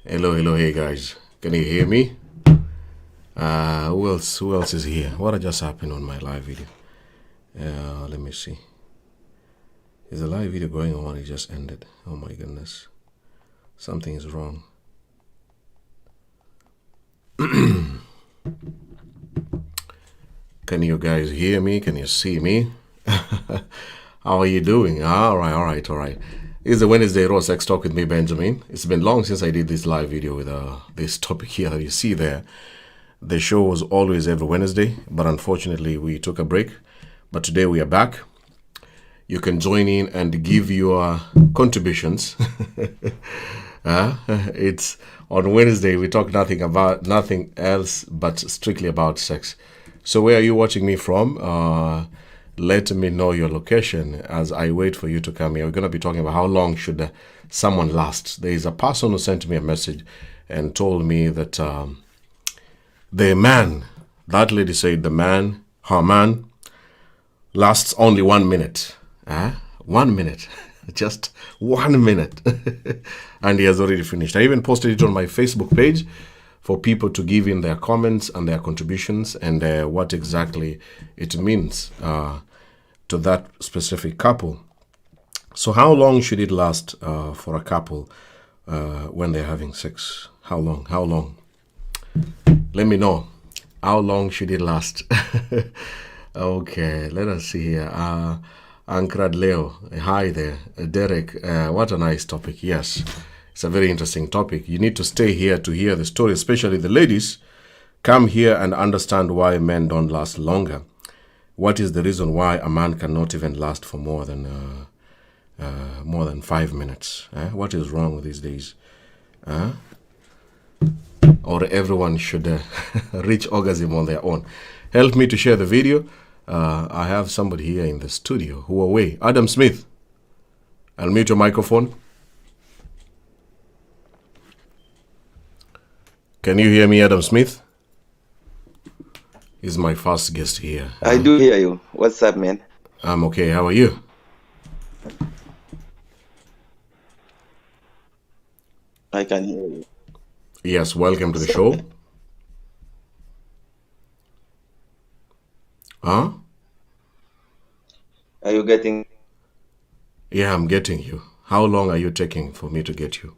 Hello, hey guys. Can you hear me? Who else is here? What just happened on my live video? Let me see. Is the live video going on? It just ended. Oh my goodness. Something is wrong. Can you guys hear me? Can you see me? How are you doing? All right. It's a Wednesday Raw Sex Talk with me, Benjamin. It's been long since I did this live video with this topic here that you see there. The show was always every Wednesday, but unfortunately we took a break. But today we are back. You can join in and give your contributions. It's on Wednesday. We talk nothing else but strictly about sex. So where are you watching me from? Let me know your location as I wait for you to come here. We're going to be talking about how long should someone last. There is a person who sent me a message and told me that the man, that lady said her man lasts only 1 minute. 1 minute. Just 1 minute. And he has already finished. I even posted it on my Facebook page for people to give in their comments and their contributions and what exactly it means to that specific couple. So how long should it last for a couple when they're having sex? How long? Let me know. How long should it last? Okay, let us see here. Ankrad Leo, hi there. Derek, what a nice topic. Yes, it's a very interesting topic. You need to stay here to hear the story, especially the ladies. Come here and understand why men don't last longer. What is the reason why a man cannot even last for more than 5 minutes? What is wrong these days? Or everyone should reach orgasm on their own. Help me to share the video. I have somebody here in the studio who are away. Adam Smith, I'll mute your microphone. Can you hear me, Adam Smith? He's my first guest here. I do hear you. What's up, man? I'm okay. How are you? I can hear you. Yes, welcome to the show. Huh? Are you getting? Yeah, I'm getting you. How long are you taking for me to get you?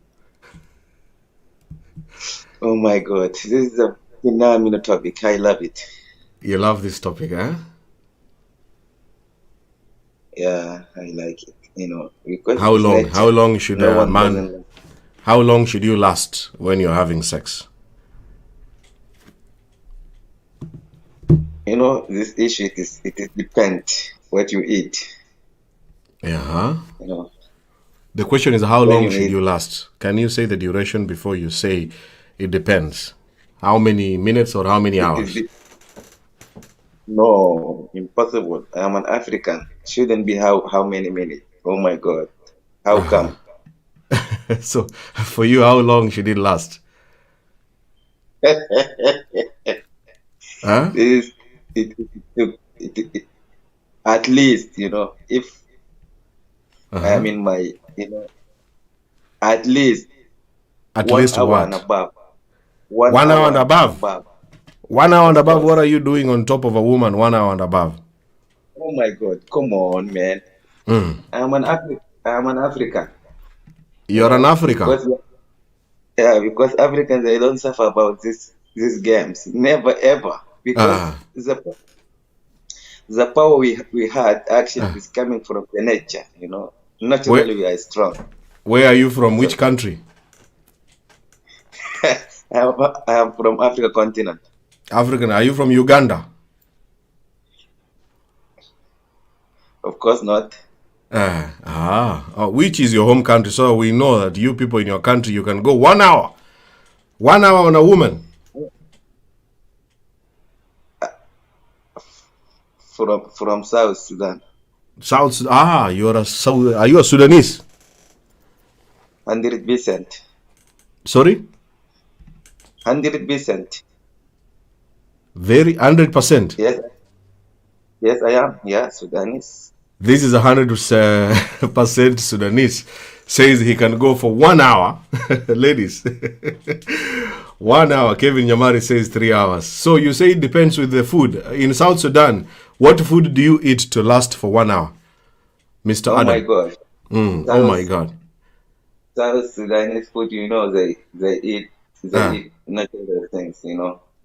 Oh my God, this is a phenomenal topic. I love it. You love this topic, huh? Yeah, I like it. You know, because How long? How long should no a one man? doesn't. How long should you last when you're having sex? You know, this issue it depends what you eat. Yeah. You know, The question is, how when long you should eat, you last? Can you say the duration before you say it depends? How many minutes or how many it is hours? no impossible. I am an African. Shouldn't be how many minutes? Oh my God, how come? So for you, how long should it last? Huh? This it, it, it, it, it, At least, if I am Uh-huh. in my, at least At one least hour and what? above. One 1 hour and hour and above. above, 1 hour and of above. What course. are you doing on top of a woman? 1 hour and above. Oh my God, come on, man. I'm an African, You're an Africa. because yeah, because Africans they don't suffer about these games. Never ever. Because Ah, the power we had actually ah. is coming from the nature, Where Naturally we are strong. where are you from? So Which country? I am from Africa continent. African. Are you from Uganda? Of course not. Which is your home country? So we know that you people in your country, you can go 1 hour. 1 hour on a woman. From South Sudan. Are you a Sudanese? 100%. Sorry? 100%. Very 100%. Yes, yes, I am. Yeah, Sudanese. This is 100% Sudanese. Says he can go for 1 hour. Ladies. 1 hour. Kevin Yamari says 3 hours. So you say it depends with the food. In South Sudan, what food do you eat to last for 1 hour? Mr. Oh my Adam. God. Oh my South God. South Sudanese food, they eat natural things.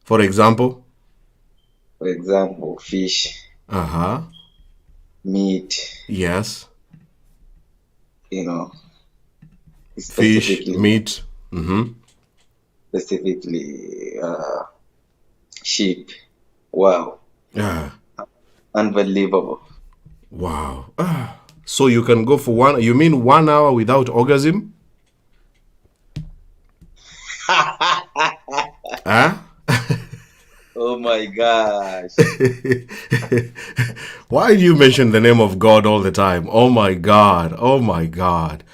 For example? For example, fish, Uh-huh. meat, Yes. you know, Fish, specifically meat. Mm-hmm. specifically sheep. Wow, Yeah. unbelievable. Wow. So you can go for one. You mean 1 hour without orgasm? Huh? Oh my gosh. Why do you mention the name of God all the time? Oh my God. Oh my God.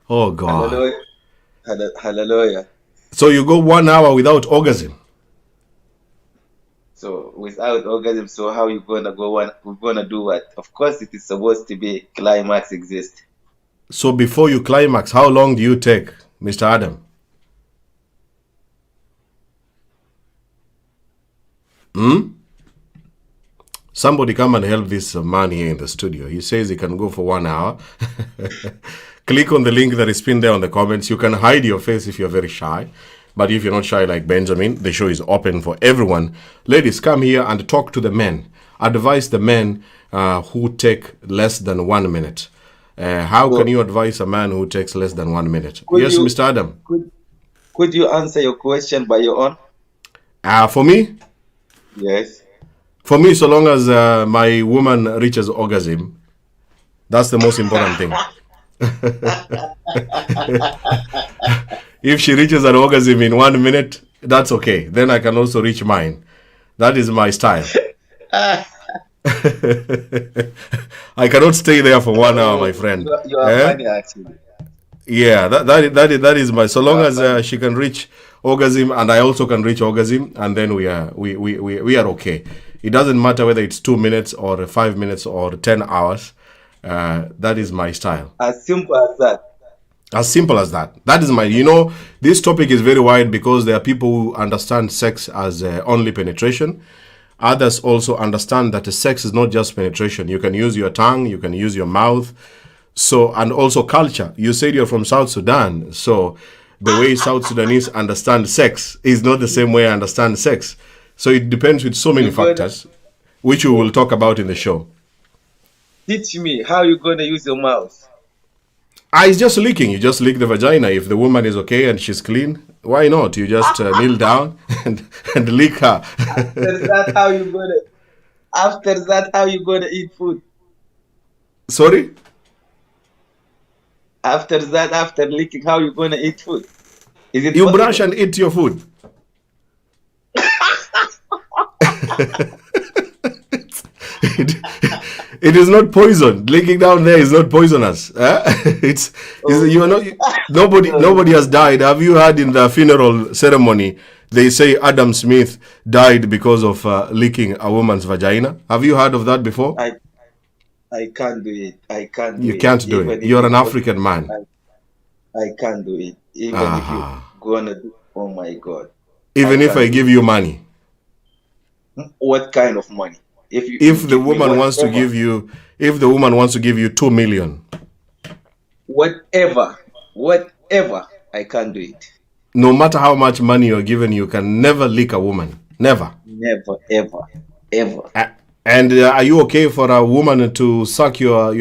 Oh God. Hallelujah. Hallelujah. So you go 1 hour without orgasm. So without orgasm, so how you gonna go on? We're gonna do what? Of course, it is supposed to be climax exist. So before you climax, how long do you take, Mr. Adam? Somebody come and help this man here in the studio. He says he can go for 1 hour. Click on the link that is pinned there on the comments. You can hide your face if you're very shy. But if you're not shy like Benjamin, the show is open for everyone. Ladies, come here and talk to the men. Advise the men who take less than 1 minute. How can So you advise a man who takes less than 1 minute? could Yes, you Mr. Adam. could could you answer your question by your own? For me, Yes. so long as my woman reaches orgasm, that's the most important thing. If she reaches an orgasm in 1 minute, that's okay. Then I can also reach mine. That is my style. I cannot stay there for 1 hour, my Oh, friend. you are Eh? funny actually. Yeah, that is my. So You long are as funny. she can reach orgasm and I also can reach orgasm, and then we are okay. It doesn't matter whether it's 2 minutes or 5 minutes or 10 hours. That is my style. As simple as that. As simple as that. That is my. This topic is very wide because there are people who understand sex as only penetration. Others also understand that sex is not just penetration. You can use your tongue, you can use your mouth. So, and also culture. You said you're from South Sudan. So, the way South Sudanese understand sex is not the same way I understand sex. So, it depends with so many You're gonna factors, which we will talk about in the show. teach me how you gonna use your mouth. It's just licking. You just lick the vagina. If the woman is okay and she's clean, why not? You just kneel down and lick her. After that, how you gonna eat food? Sorry? After that, after licking, how you gonna eat food? Is it You brush possible? and eat your food. it, it is not poison. Licking down there is not poisonous. Oh You are not. Nobody has died. Have you heard in the funeral ceremony they say Adam Smith died because of licking a woman's vagina? Have you heard of that before? I I can't do it. I can't do You it. can't do it. Even if You're you an go, African man. I can't do it. Even if you Ah. gonna do, oh my God, I Even if I can't do give it. you money. What kind of money? If you If the give me woman wants to whatever, give you, if the woman wants to give you 2 million, whatever, I can't do it. no matter how much money you're given, you can never lick a woman. Never. Never, ever, ever. And are you okay for a woman to suck your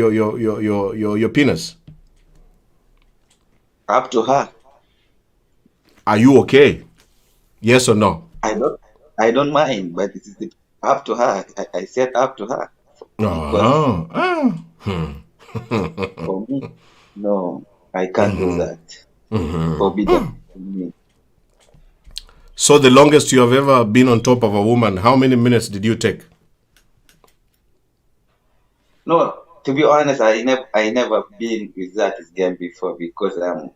penis? Up to her. Are you okay? Yes or no? I don't, I don't mind, but it is up to her. I said up to her because Oh, oh. for me, no, I can't do that. Forbidden to me. So the longest you have ever been on top of a woman, how many minutes did you take? No, to be honest, I never been with that game before because I'm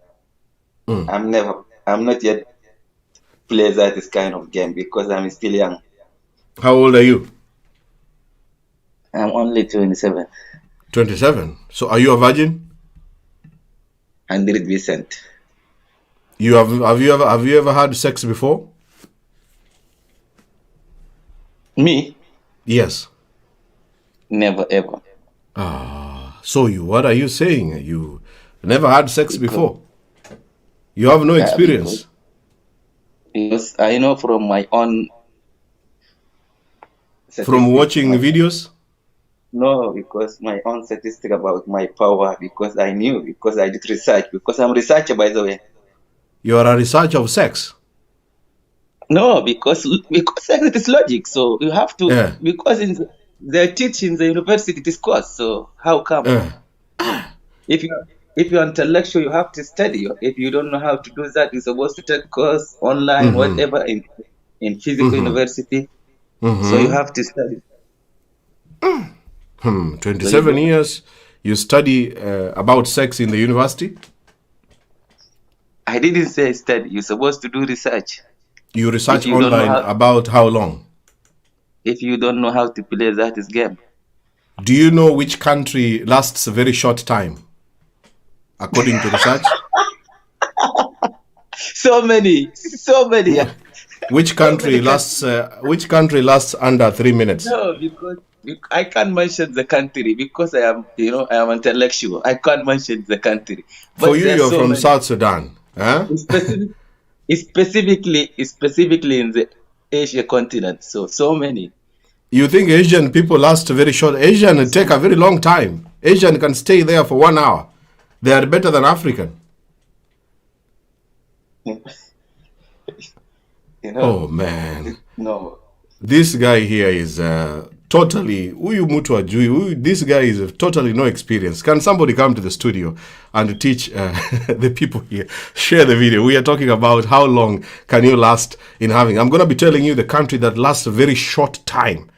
not yet play that is kind of game because I'm still young. How old are you? I'm only 27. 27. So are you a virgin? 100%. You have you ever had sex before? Me? Yes. Never ever. So what are you saying? You never had sex Because before? You have no yeah, because experience because I know from my own from statistic, watching videos? no, because my own statistic about my power, because I knew, because I did research, because I'm researcher by the way. You are a researcher of sex. No, because it is logic. So you have to Yeah. because they teach in the university this course. So how come? Yeah. If you if you're intellectual, you have to study. If you don't know how to do that, you're supposed to take course online, whatever in physical university. So you have to study. So you 27 don't. years. You study about sex in the university. I didn't say study. You're supposed to do research. You If research you don't know online how, about how long? if you don't know how to play that is game. Do you know which country lasts a very short time, according to research? So many, so many, Which so many country countries. lasts? Which country lasts under 3 minutes? No, because I can't mention the country because I am intellectual. I can't mention the country, For but you, there are you're so from many. South Sudan, huh? Specific, specifically in the Asia continent. So many. You think Asian people last very short? Asian take a very long time. Asian can stay there for 1 hour. They are better than African. You know, Oh man, no. this guy here is totally. Huyu mtu ajui. This guy is totally no experience. Can somebody come to the studio and teach the people here? Share the video. We are talking about how long can you last in having. I'm going to be telling you the country that lasts a very short time.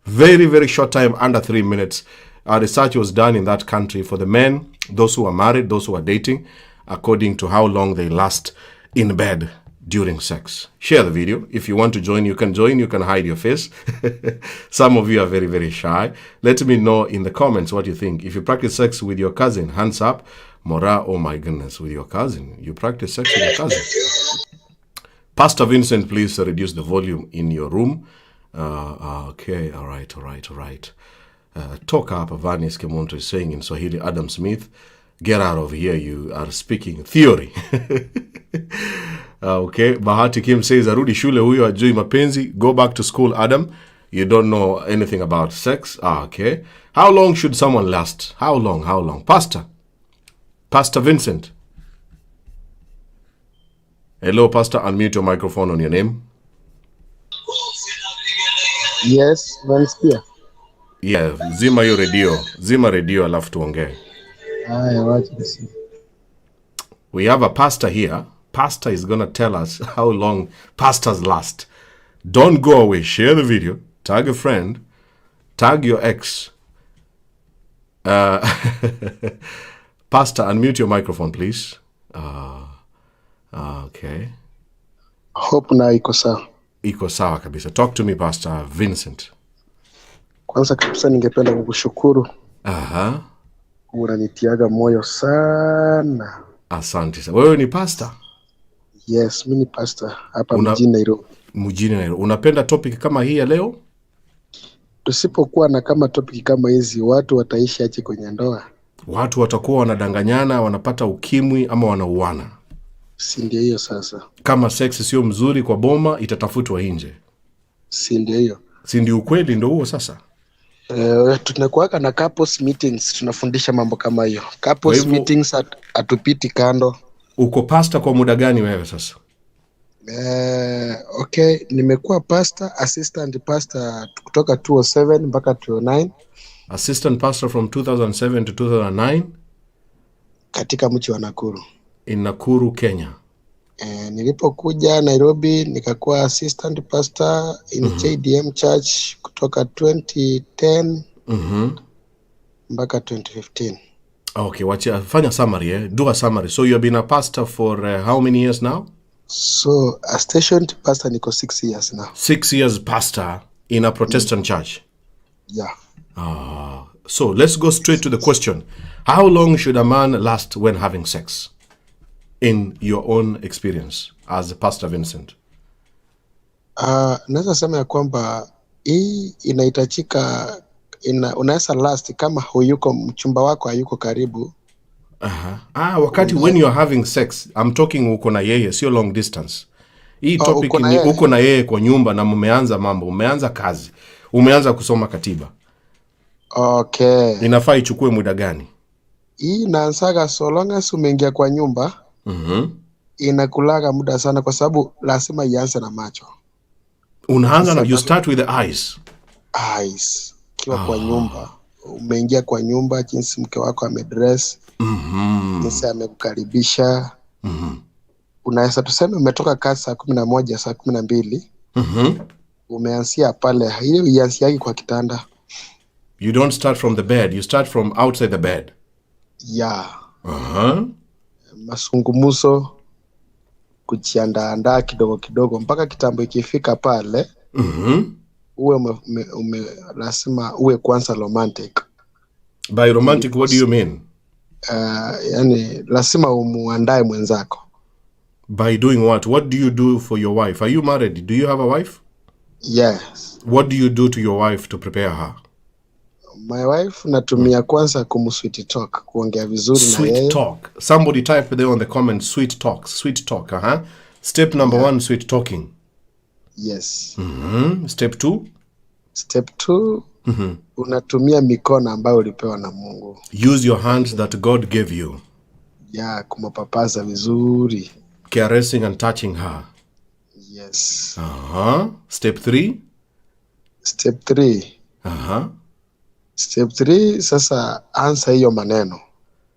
Very, very short time, under 3 minutes. Research was done in that country for the men, those who are married, those who are dating, according to how long they last in bed during sex. Share the video. If you want to join, you can join. You can hide your face. Some of you are very, very shy. Let me know in the comments what you think. If you practice sex with your cousin, hands up. Mora, oh my goodness, with your cousin. You practice sex with your cousin. Pastor Vincent, please reduce the volume in your room. Okay, all right. Toka hapa Vanis Kemonto is saying in Swahili, Adam Smith, get out of here, you are speaking theory. Okay, Bahati Kim says, arudi shule huyo ajui mapenzi, go back to school Adam, you don't know anything about sex. Okay. How long should someone last? How long? Pastor Vincent. Hello, Pastor, unmute your microphone on your name. Yes, nanisikia. Yeah, zima redio alafu tuongee. Haya, wacha basi. We have a pastor here. Pastor is going to tell us how long pastors last. Don't go away. Share the video. Tag a friend. Tag your ex. Pastor, unmute your microphone, please. Okay. Hope na iko sawa. Iko kabisa. Talk to me, Pastor Vincent. Kwanza kabisa ningependa kukushukuru Aha. Unanitiaga moyo sana. Asante sana. Wewe ni pastor? Yes, mimi ni pastor hapa mjini Nairobi. Mjini Nairobi. Unapenda topic kama hii ya leo? Tusipokuwa na kama topic kama hizi, watu wataishi aje kwenye ndoa? Watu watakuwa wanadanganyana, wanapata ukimwi ama wanauana. Si ndio hiyo sasa? Kama sex sio mzuri kwa boma, itatafutwa nje. Si ndio hiyo? Si ndio ukweli ndio huo sasa? Tunakuwaka na couples meetings, tunafundisha mambo kama hiyo. Couples meetings atupiti kando. Uko pastor kwa muda gani wewe sasa? Okay, nimekuwa pastor, assistant pastor kutoka 2007 mpaka 2009. Assistant pastor from 2007 to 2009 katika mji wa Nakuru. In Nakuru, Kenya. Nilipokuja Nairobi nikakuwa assistant pastor in JDM Church kutoka 2010 mpaka 2015. Okay, fanya summary, do a summary. So you have been a pastor for how many years now? So a stationed pastor niko 6 years now. 6 years pastor in a Protestant church. Yeah. So let's go straight to the question. How long should a man last when having sex? In your own experience as Pastor Vincent. Naweza sema ya kwamba hii inahitajika, unaweza last kama huyuko mchumba wako hayuko karibu. Wakati when you are having sex, I'm talking uko na yeye, sio long distance. Hii topic ni uko na yeye kwa nyumba na mmeanza mambo, umeanza kazi, umeanza kusoma katiba. Okay. Inafaa ichukue muda gani? Hii inaanzaga so long as umeingia kwa nyumba. Inakulaga muda sana kwa sababu lazima ianze na macho. Unaanza na, you start with the eyes. Eyes. Kiwa kwa nyumba, umeingia kwa nyumba, jinsi mke wako amedress, jinsi amekukaribisha. Unaweza tuseme umetoka kazi saa 11, saa 12. Umeanzia pale, ile ianziagi kwa kitanda. You don't start from the bed, you start from outside the bed. Yeah. Masungumuso, kujiandaa kidogo kidogo mpaka kitambo ikifika pale. Uwe lazima uwe kwanza romantic. By romantic, what do you mean? Yani lazima umuandae mwenzako. By doing what? What do you do for your wife? Are you married? Do you have a wife? Yes. What do you do to your wife to prepare her? My wife natumia kwanza sweet talk, kuongea vizuri na yeye. Sweet talk. Somebody type there on the comments, sweet talk, sweet talk. Step number 1, sweet talking. Yes. Step 2? Step 2, unatumia mikono ambayo ulipewa na Mungu. Use your hands that God gave you. Yeah, kumapapaza vizuri. Caressing and touching her. Yes. Step 3? Step 3. Step 3, sasa ansa hiyo maneno.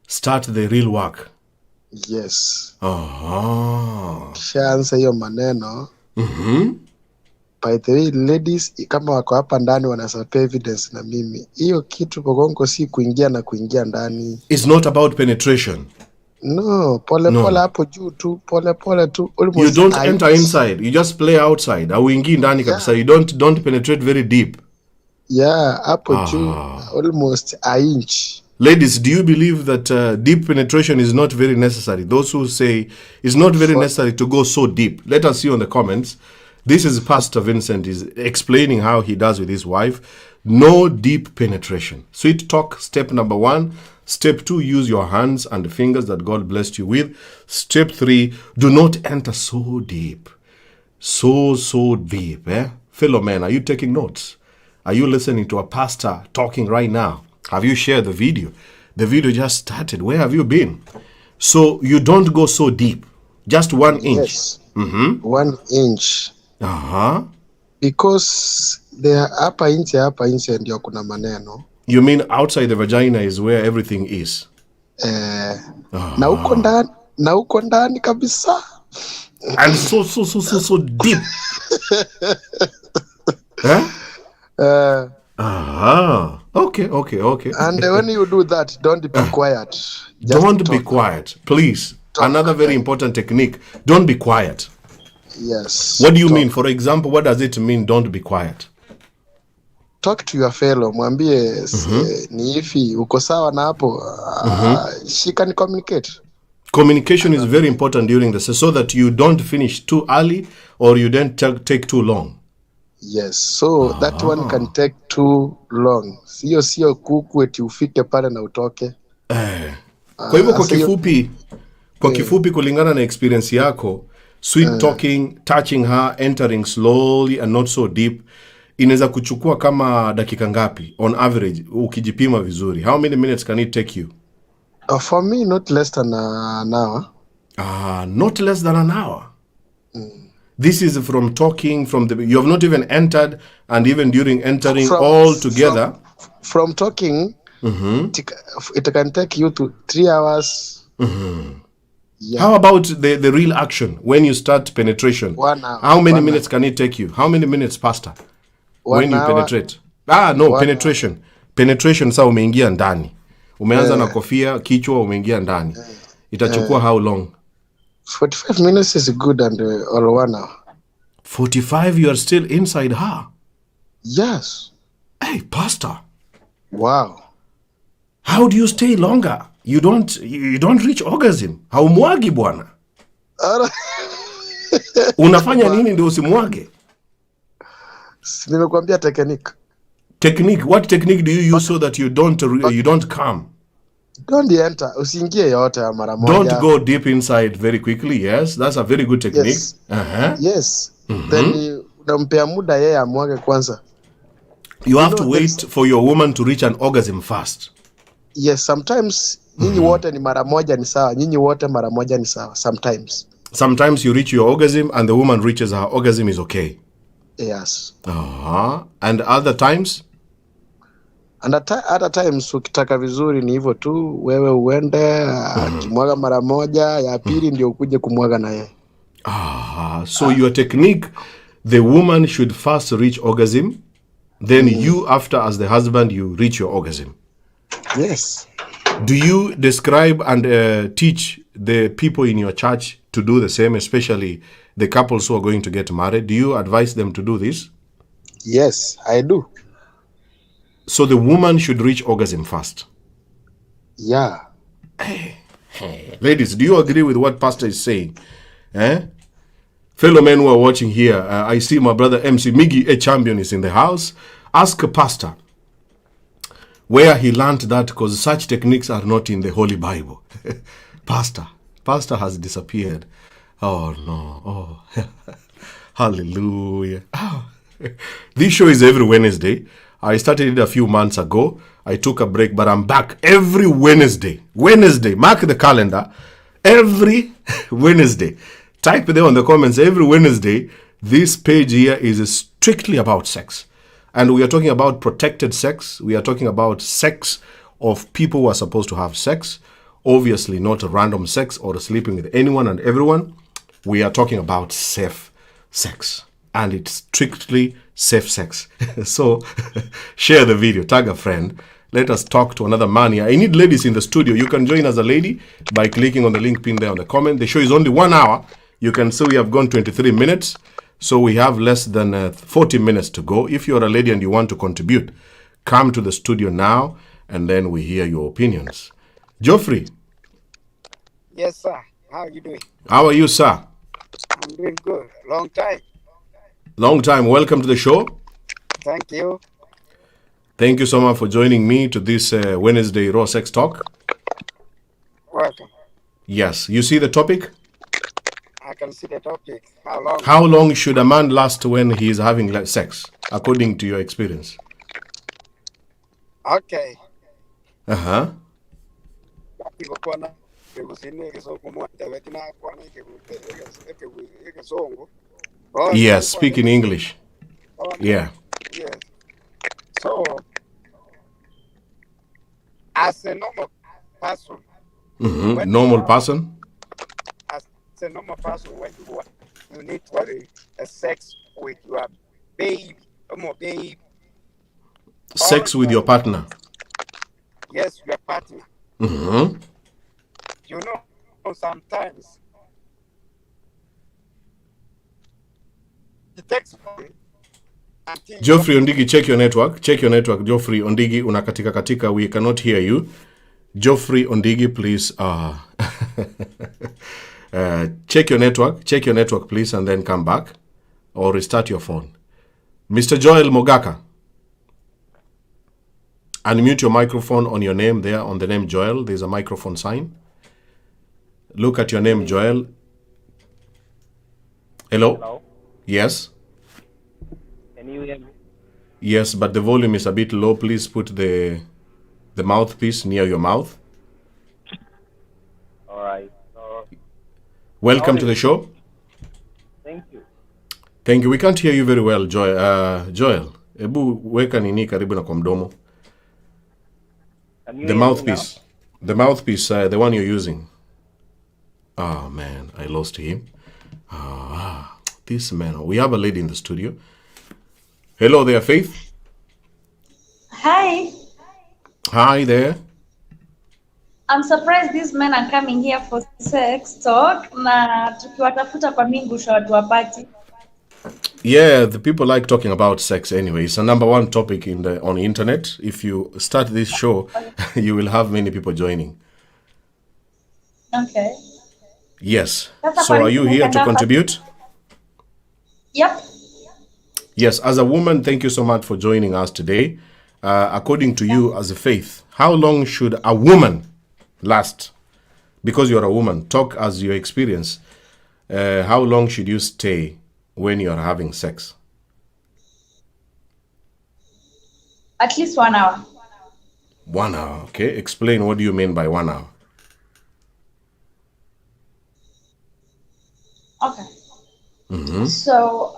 Start the real work. Yes. Kisha ansa hiyo maneno. By the way, ladies, kama wako hapa ndani wanasapa evidence na mimi. Hiyo kitu Bogongo si kuingia ndani. It's not about penetration. No, pole hapo juu tu, pole tu. You don't enter inside, you just play outside. Au ingi ndani kabisa. You don't penetrate very deep. Yeah, hapo juu almost an inch. Ladies, do you believe that deep penetration is not very necessary? Those who say it's not very necessary to go so deep. Let us see on the comments. This is Pastor Vincent is explaining how he does with his wife. No deep penetration. Sweet talk, step number 1. Step 2, use your hands and fingers that God blessed you with. Step 3, do not enter so deep. So deep. Fellow men, are you taking notes? Are you listening to a pastor talking right now? Have you shared the video? The video just started. Where have you been? So you don't go so deep. Just 1 inch. Yes. 1 inch. Because the upper inch ndio kuna maneno. You mean outside the vagina is where everything is? Na uko ndani kabisa. And so deep. Okay. And when you do that, don't be quiet. Don't be quiet, please. Another very important technique. Don't be quiet. Yes. What do you mean? For example, what does it mean, don't be quiet? talk to your fellow, mwambie ni hivi, uko sawa na hapo? She can communicate. Communication is very important during the sex, so that you don't finish too early or you don't take too long. Yes, so that one can take too long. Sio kuku eti ufike pale na utoke. Kwa hivyo kwa kifupi kulingana na experience yako, sweet talking, touching her, entering slowly and not so deep, inaweza kuchukua kama dakika ngapi on average ukijipima vizuri? How many minutes can it take you? For me, not less than an hour. Not less than an hour. This is from talking, you have not even entered, and even during entering all together. From talking, it can take you to 3 hours. Yeah. How about the real action when you start penetration? 1 hour. How many minutes can it take you? How many minutes, Pastor? When you penetrate? Penetration. Penetration, sa umeingia ndani. Umeanza na kofia, kichwa umeingia ndani. Itachukua how long? 45 minutes is good, and or 1 hour. 45, you are still inside her? Yes. Hey, Pastor. Wow. How do you stay longer? You don't reach orgasm. Haumwagi bwana. Unafanya nini ndio usimwage? Nimekuambia technique. Technique. What technique do you use so that you don't come? Don't enter. Usiingie yote mara moja. Don't go deep inside very quickly. Yes, that's a very good technique. Yes. Yes. Then unampea muda yeye amwage kwanza. You have to wait for your woman to reach an orgasm first. Yes, sometimes nyinyi wote ni mara moja ni sawa. Nyinyi wote mara moja ni sawa. Sometimes you reach your orgasm and the woman reaches her orgasm is okay. Yes. And other times? And other times ukitaka vizuri ni hivyo tu, wewe uende akimwaga mara moja, ya pili ndio ukuje kumwaga na yeye. So your technique, the woman should first reach orgasm, then you after as the husband you reach your orgasm. Yes. Do you describe and teach the people in your church to do the same, especially the couples who are going to get married? Do you advise them to do this? Yes, I do. So the woman should reach orgasm first? Yeah. Ladies, do you agree with what Pastor is saying? Fellow men who are watching here, I see my brother MC Miggy, a champion, is in the house. Ask a pastor where he learned that, because such techniques are not in the Holy Bible. Pastor has disappeared. Oh no. Oh, hallelujah. This show is every Wednesday. I started it a few months ago. I took a break, but I'm back every Wednesday. Mark the calendar. Every Wednesday. Type there on the comments. Every Wednesday, this page here is strictly about sex. And we are talking about protected sex. We are talking about sex of people who are supposed to have sex. Obviously not a random sex or sleeping with anyone and everyone. We are talking about safe sex. And it's strictly safe sex. So share the video, tag a friend. Let us talk to another man here. I need ladies in the studio. You can join as a lady by clicking on the link pinned there on the comment. The show is only 1 hour. You can see we have gone 23 minutes. So we have less than 40 minutes to go. If you're a lady and you want to contribute, come to the studio now and then we hear your opinions. Geoffrey. Yes, sir. How are you doing? How are you, sir? I'm doing good. Long time. Long time. Welcome to the show. Thank you. Thank you so much for joining me to this Wednesday Raw Sex Talk. Welcome. Yes. You see the topic? I can see the topic. How long should a man last when he is having sex, according to your experience? Okay. Yes, speak in English. Yeah. Yes. So, as a normal person. Normal person? As a normal person, when you need to have a sex with your baby, Sex with your partner? Yes, your partner. You know, sometimes it takes until you Geoffrey Ondigi, check your network. Check your network. Geoffrey Ondigi, unakatika katika. We cannot hear you. Geoffrey Ondigi, please. Check your network. Check your network, please, and then come back. Or restart your phone. Mr. Joel Mogaka. Unmute your microphone on your name there, on the name Joel. There's a microphone sign. Look at your name, Joel. Hello? Hello? Yes? Can you hear me? Yes, but the volume is a bit low. Please put the mouthpiece near your mouth. All right. So, Welcome to the show. thank you. Thank you. We can't hear you very well, Joel. Ebu weka nini karibu na kwa mdomo. Can you The hear me mouthpiece. The mouthpiece, the one you're using. Oh, man, I lost him. This man. We have a lady in the studio. Hello there, Faith. Hi. Hi there. I'm surprised these men are coming here for sex talk na tukiwatafuta kwa Mingusha watu wapati. Yeah, the people like talking about sex anyway. It's a number one topic on the internet. If you start this show, you will have many people joining. Okay. Yes. Sasa So kwa are nini you here to unaenda contribute? Yep. Yes, as a woman, thank you so much for joining us today. According to you as a Faith, how long should a woman last? Because you're a woman, talk as your experience. How long should you stay when you're having sex? At least 1 hour. 1 hour, okay. Explain, what do you mean by 1 hour? Okay. So,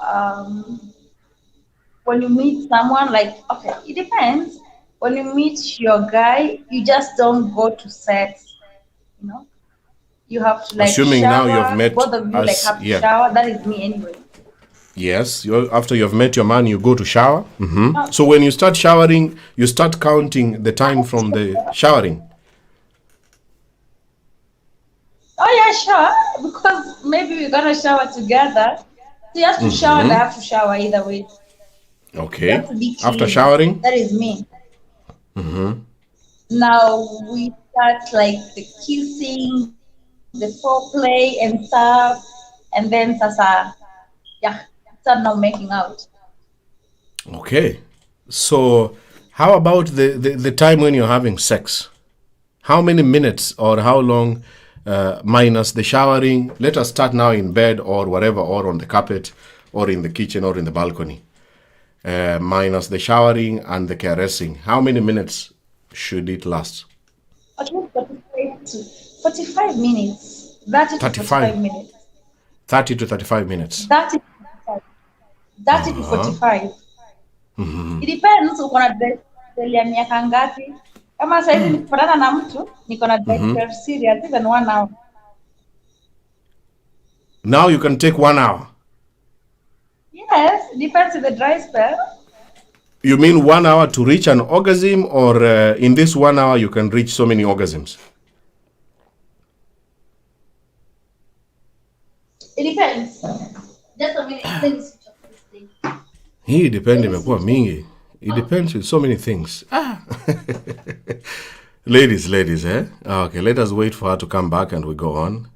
when you meet someone, like, okay, it depends. When you meet your guy, you just don't go to sex, you know? You have to like Assuming shower. now you've met Both of you like us, have to yeah. shower. That is me anyway. Yes, after you've met your man, you go to shower. So when you start showering, you start counting the time from the showering. Oh yeah, sure. Because maybe we're gonna shower together. So you have to shower and I have to shower either way. You Okay. have to be After clean. showering? That is me. Now we start like the kissing, the foreplay and stuff, and then sasa, yeah, start now making out. Okay. So how about the time when you're having sex? How many minutes or how long minus the showering? Let us start now in bed or whatever, or on the carpet or in the kitchen or in the balcony. Minus the showering and the caressing. How many minutes should it last? At least 45 to 45 minutes. 30 to 35. 45 minutes. 30 to 35 minutes. 30 to 45. 30 to 45. It depends uko na dress ya miaka ngapi. Kama saizi nikipatana na mtu niko na dress serious even 1 hour. Now you can take 1 hour. Yes, it depends on the dry spell. You mean 1 hour to reach an orgasm, or in this 1 hour you can reach so many orgasms? It depends. Just a minute. Let me switch off this thing. Hii depend imekuwa mingi. It depends with so many things. Ladies, eh? Okay, let us wait for her to come back and we go on.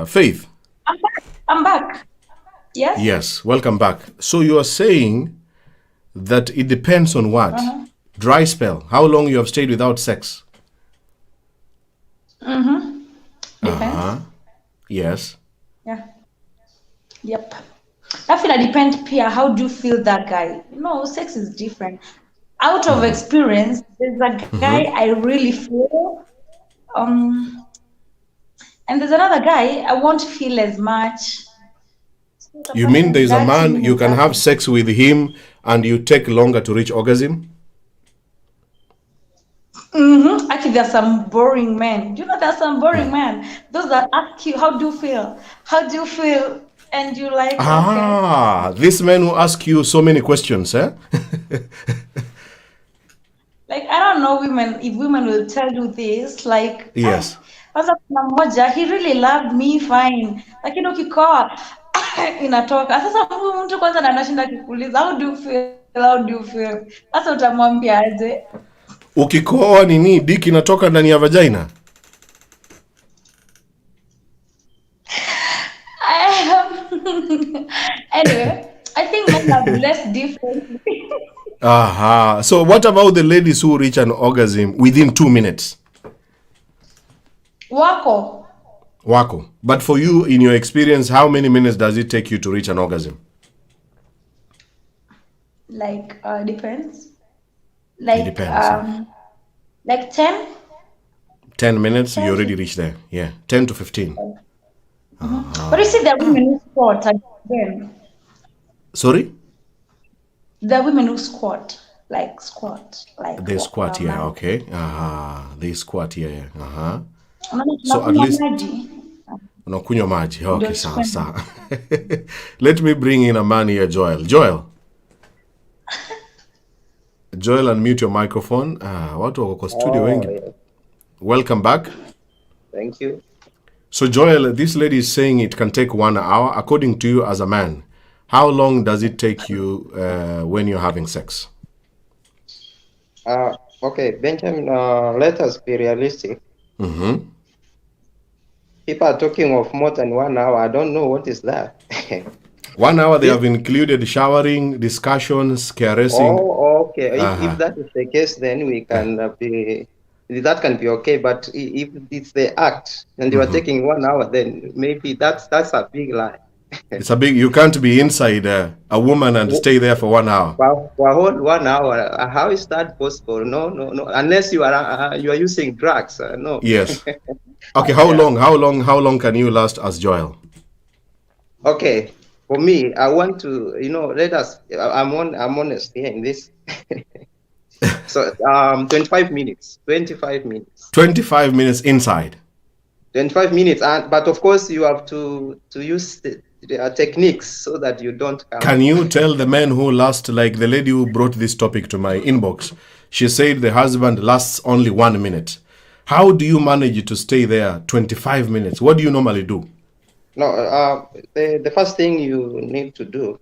Faith. I'm back. Yes? Yes, welcome back. So you are saying that it depends on what? Dry spell. How long you have stayed without sex? Depends. Yes. Yeah. Yep. That feel depend pia how do you feel that guy? No, sex is different. Out of experience, there's a guy I really feel and there's another guy I won't feel as much. You mean there's a man, you can have sex with him and you take longer to reach orgasm? Actually, there's some boring men. Do you know there's some boring men? Those that ask you, how do you feel? How do you feel? And you like, okay. This man who ask you so many questions, eh? Like, I don't know women, if women will tell you this, like, Yes. Kwanza kuna mmoja, he really loved me fine. Lakini ukikoa, inatoka. Sasa huyu mtu kwanza anashinda kikuuliza how do you feel, how do you feel. Sasa utamwambia aje? Ukikohoa nini dick inatoka ndani ya vagina? Anyway, I think men are blessed differently. Aha. So what about the ladies who reach an orgasm within 2 minutes? Wako. But for you, in your experience, how many minutes does it take you to reach an orgasm? Like depends. Like It depends. Like 10. 10 minutes, you already reach there. Yeah, 10 to 15. But you see, there are women who squat again. Sorry? There are women who squat. Like They walk squat, around. yeah, okay. They squat, yeah. Unaona So at tunakunywa least maji. unakunywa maji. Okay, Ndio sawa tukwende. sawa. Let me bring in a man here, Joel. Joel, unmute your microphone. Watu wako kwa studio wengi. yes. Welcome back. Thank you. So Joel, this lady is saying it can take 1 hour. According to you as a man, how long does it take you when you're having sex? Okay, Benjamin, let us be realistic. Mm-hmm. People are talking of more than 1 hour. I don't know what is that. 1 hour, they have included showering, discussions, caressing. Oh, okay. Uh-huh. If that is the case, then we can that can be okay. But if it's the act and you are taking 1 hour, then maybe that's a big lie. It's a big, you can't be inside a woman and stay there for 1 hour. For a whole 1 hour, how is that possible? No. Unless you are using drugs. No. Yes. Okay, how long can you last as Joel? Okay. For me, I want to, let us. I'm honest here in this. So 25 minutes. 25 minutes. 25 minutes inside. 25 minutes, but of course you have to use the techniques so that you don't come. Can you tell the men who last, like the lady who brought this topic to my inbox, she said the husband lasts only 1 minute. How do you manage to stay there 25 minutes? What do you normally do? No, the first thing you need to do,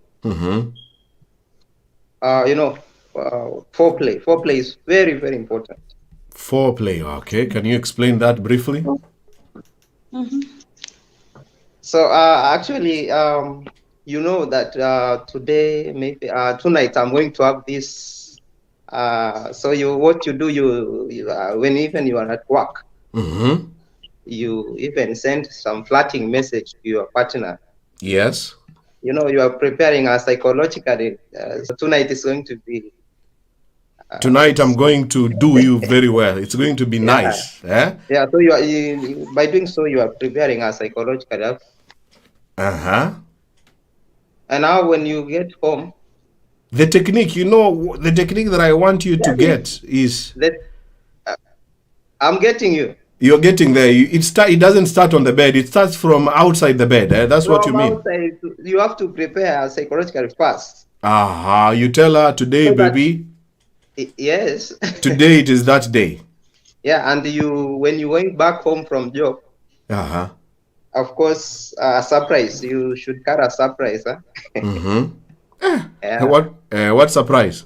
foreplay. Foreplay is very, very important. Foreplay, okay. Can you explain that briefly? So actually, you know that today, maybe tonight, I'm going to have this. So what you do, when even you are at work, you even send some flirting message to your partner. Yes. You are preparing psychologically. So tonight is going to be. Tonight I'm going to do you very well. It's going to be nice. Yeah. So by doing so, you are preparing psychologically. And now when you get home, the technique, the technique that I want you to get is. I'm getting you. You're getting there. It doesn't start on the bed. It starts from outside the bed. That's what you mean. Outside, you have to prepare psychologically first. You tell her today, so baby. Yes. Today it is that day. Yeah, and when you went back home from job. Of course, a surprise. You should carry a surprise, huh? Yeah. What surprise?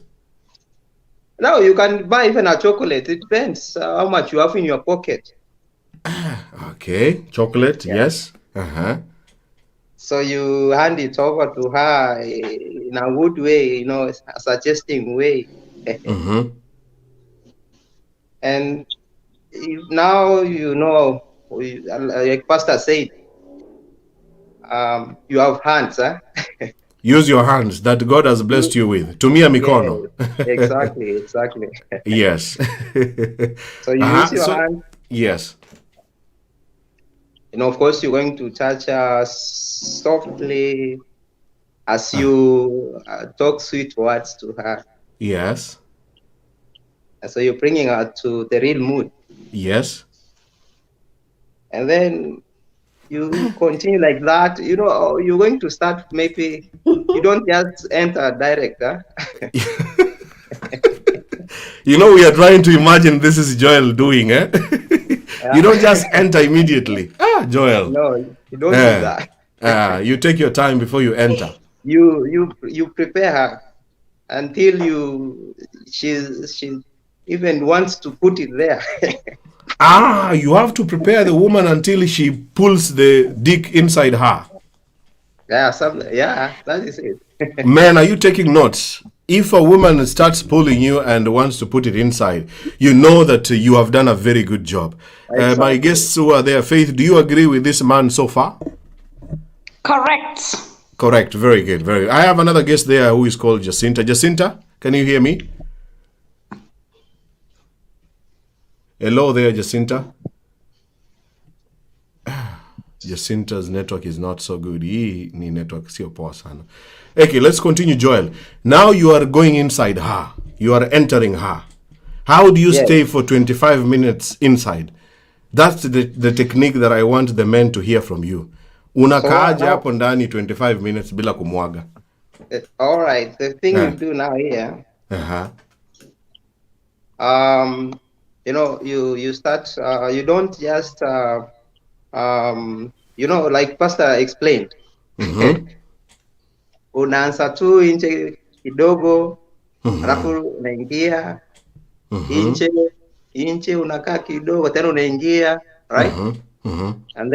No, you can buy even a chocolate. It depends how much you have in your pocket. Okay, chocolate, yeah. Yes. So you hand it over to her in a good way, a suggesting way. And if now like Pastor said, you have hands, huh? Use your hands that God has blessed you with. Tumia mikono. Exactly. Yes. So you use your hands. Yes. Of course, you're going to touch her softly as you talk sweet words to her. Yes. So you're bringing her to the real mood. Yes. And then you continue like that. You're going to start, maybe you don't just enter direct. Huh? We are trying to imagine this is Joel doing, eh? You don't just enter immediately. Joel. No, you don't do that. You take your time before you enter. You prepare her until she even wants to put it there. You have to prepare the woman until she pulls the dick inside her. Yeah, that is it. Man, are you taking notes? If a woman starts pulling you and wants to put it inside, you know that you have done a very good job. Exactly. My guests who are there, Faith, do you agree with this man so far? Correct. Correct. Very good. Very good. I have another guest there who is called Jacinta. Jacinta, can you hear me? Hello there, Jacinta. Jacinta's network is not so good. Hii ni network sio poa sana. Okay, let's continue, Joel. Now you are going inside her. You are entering her. How do you stay for 25 minutes inside? That's the technique that I want the men to hear from you. Unakaaje hapo ndani 25 minutes bila kumwaga? All right. The thing you do now here. You start. You don't just. Like Pastor explained. Unaanza tu nje kidogo, alafu unaingia nje unakaa kidogo, tena unaingia, right? And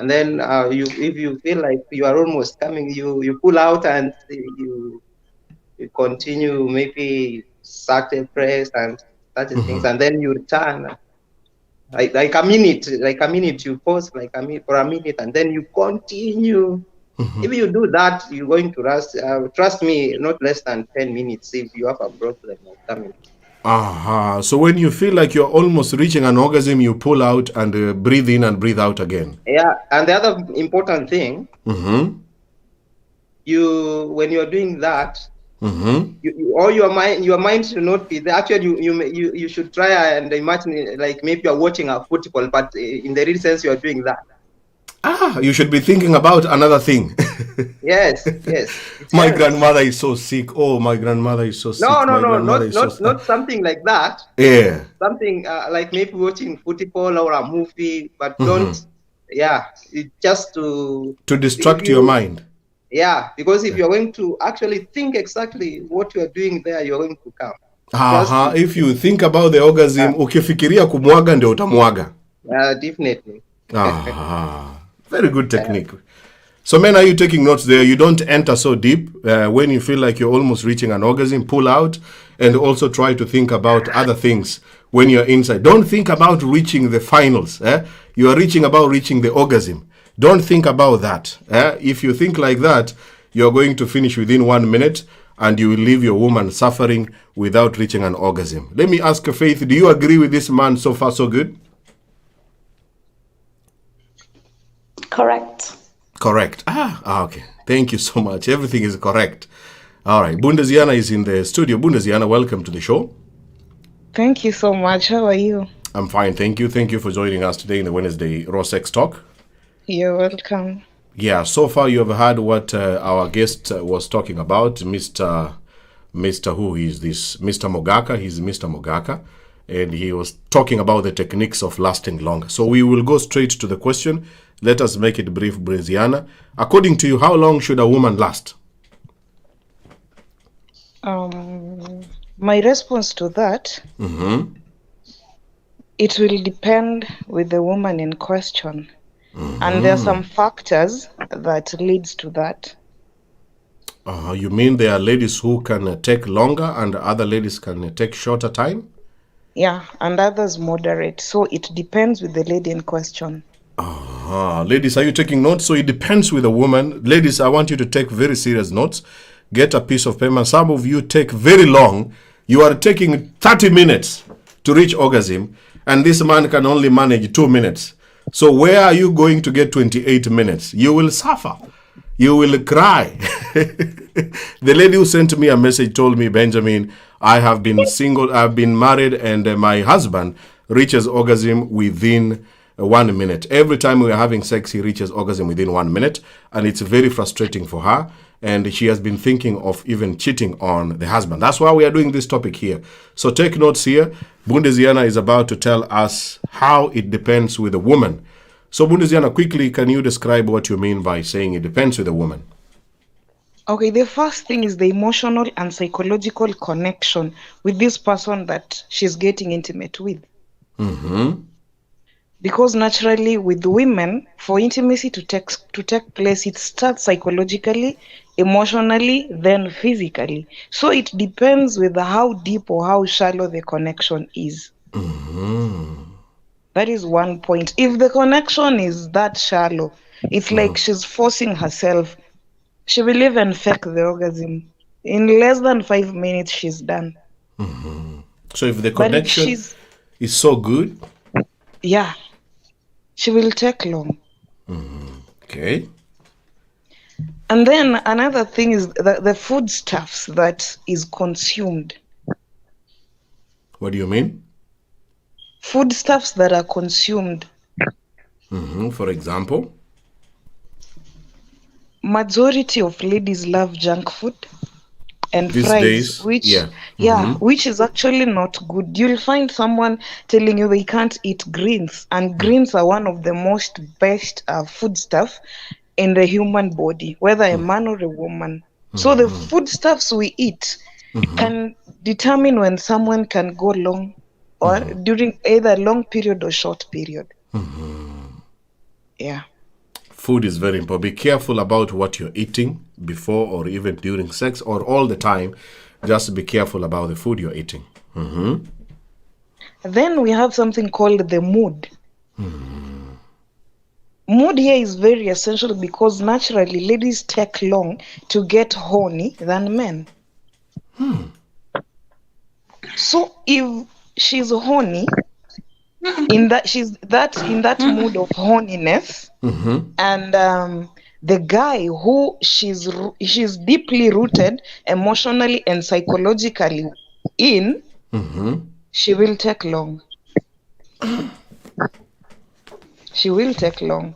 then if you feel like you are almost coming, you pull out and you continue, maybe certain press and such things, and then you return. Like a minute, you pause for a minute, and then you continue. If you do that, you're going to rest. Trust me, not less than 10 minutes. If you have a problem of coming. So when you feel like you're almost reaching an orgasm, you pull out and breathe in and breathe out again. Yeah, and the other important thing, when you're doing that, your mind should not be there. Actually, you should try and imagine like maybe you're watching a football, but in the real sense, you're doing that. You should be thinking about another thing. Yes. My grandmother is so sick. Oh, my grandmother is so sick. No, not something like that. Yeah. Something like maybe watching football or a movie, but don't. Yeah, just to distract your mind. Yeah, because if you're going to actually think exactly what you are doing there, you're going to come. If you think about the orgasm, ukifikiria kumwaga ndio utamwaga. Definitely. Very good technique. So men, are you taking notes there? You don't enter so deep. When you feel like you're almost reaching an orgasm, pull out and also try to think about other things when you're inside. Don't think about reaching the finals. You are reaching the orgasm. Don't think about that. If you think like that, you're going to finish within 1 minute and you will leave your woman suffering without reaching an orgasm. Let me ask Faith, do you agree with this man so far so good? Correct. Correct. Okay. Thank you so much. Everything is correct. All right. Bundesiana is in the studio. Bundesiana, welcome to the show. Thank you so much. How are you? I'm fine. Thank you. Thank you for joining us today in the Wednesday Raw Sex Talk. You're welcome. Yeah, so far you have heard what our guest was talking about, Mr. Who is this? Mr. Mogaka. He's Mr. Mogaka. And he was talking about the techniques of lasting longer. So we will go straight to the question. Let us make it brief, Bundesiana. According to you, how long should a woman last? My response to that, it will depend with the woman in question. And there are some factors that leads to that. You mean there are ladies who can take longer and other ladies can take shorter time? Yeah, and others moderate. So it depends with the lady in question. Ladies, are you taking notes? So it depends with a woman. Ladies, I want you to take very serious notes. Get a piece of paper. Some of you take very long. You are taking 30 minutes to reach orgasm, and this man can only manage 2 minutes. So where are you going to get 28 minutes? You will suffer. You will cry. The lady who sent me a message told me, Benjamin, I have been single, I've been married, and my husband reaches orgasm within 1 minute. Every time we are having sex, he reaches orgasm within 1 minute, and it's very frustrating for her. And she has been thinking of even cheating on the husband. That's why we are doing this topic here. So take notes here. Bundesiana is about to tell us how it depends with a woman. So, Bundesiana, quickly, can you describe what you mean by saying it depends with the woman? Okay, the first thing is the emotional and psychological connection with this person that she's getting intimate with. Because naturally, with women, for intimacy to take place, it starts psychologically, emotionally, then physically. So it depends with how deep or how shallow the connection is. That is one point. If the connection is that shallow, it's like she's forcing herself. She will even fake the orgasm. In less than 5 minutes, she's done. So if the But if connection is so good, yeah, she will take long. okay. And then another thing is the foodstuffs that is consumed. What do you mean? Foodstuffs that are consumed. For example? Majority of ladies love junk food and These fries, days, which yeah. which is actually not good. You'll find someone telling you they can't eat greens, and greens are one of the most best foodstuff in the human body, whether a man or a woman. So the foodstuffs we eat can determine when someone can go long or during either long period or short period. Yeah. Food is very important. Be careful about what you're eating before or even during sex or all the time. Just be careful about the food you're eating. Then we have something called the mood. Mood here is very essential because naturally ladies take long to get horny than men. So if she's horny, in that mood of horniness, and the guy who she's deeply rooted emotionally and psychologically in, she will take long. She will take long.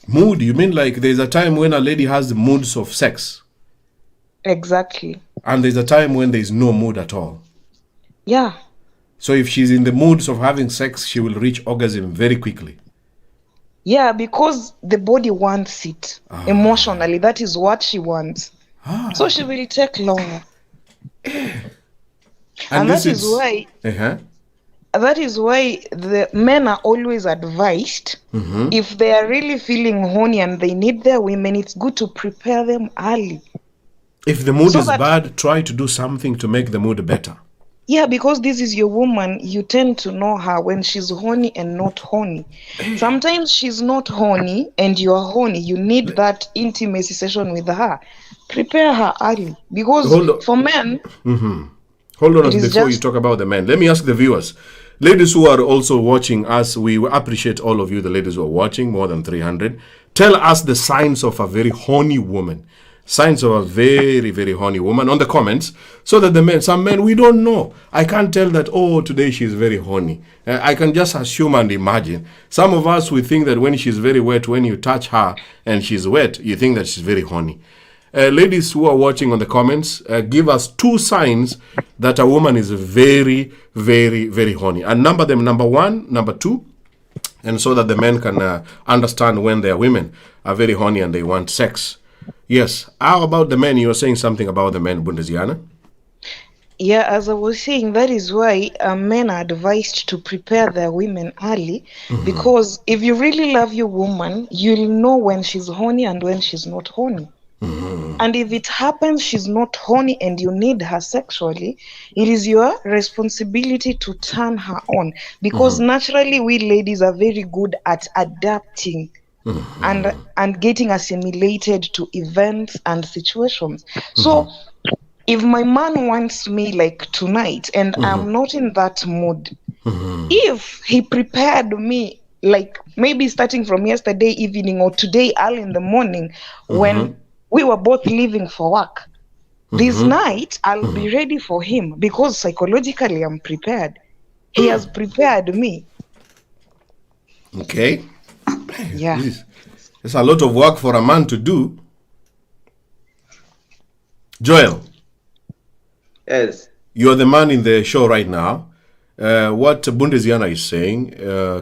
Mood, you mean like there's a time when a lady has the moods of sex? Exactly. And there's a time when there's no mood at all. Yeah. So if she's in the moods of having sex, she will reach orgasm very quickly. Yeah, because the body wants it emotionally. That is what she wants. So she will take longer. And that is why that is why the men are always advised, if they are really feeling horny and they need their women, it's good to prepare them early. If the mood is bad, try to do something to make the mood better. Yeah, because this is your woman, you tend to know her when she's horny and not horny. Sometimes she's not horny and you are horny. You need that intimacy session with her. Prepare her early. Because for men... Hold on before you talk about the men. Let me ask the viewers. Ladies who are also watching us, we appreciate all of you, the ladies who are watching, more than 300. Tell us the signs of a very horny woman. Signs of a very, very horny woman on the comments, so that the men, some men, we don't know. I can't tell that, oh, today she's very horny. I can just assume and imagine. Some of us, we think that when she's very wet, when you touch her and she's wet, you think that she's very horny. Ladies who are watching on the comments, give us 2 signs that a woman is very, very, very horny. And number them, number 1, number 2, and so that the men can understand when their women are very horny and they want sex. Yes. How about the men? You were saying something about the men, Bundesiana. Yeah, as I was saying, that is why men are advised to prepare their women early, because if you really love your woman, you'll know when she's horny and when she's not horny. And if it happens she's not horny and you need her sexually, it is your responsibility to turn her on, because naturally we ladies are very good at adapting and getting assimilated to events and situations. So if my man wants me like tonight and I'm not in that mood, if he prepared me like maybe starting from yesterday evening or today early in the morning when we were both leaving for work, this night I'll be ready for him because psychologically I'm prepared. He has prepared me. Okay. Yeah. It's a lot of work for a man to do. Joel. Yes. You're the man in the show right now. What Bundesiana is saying,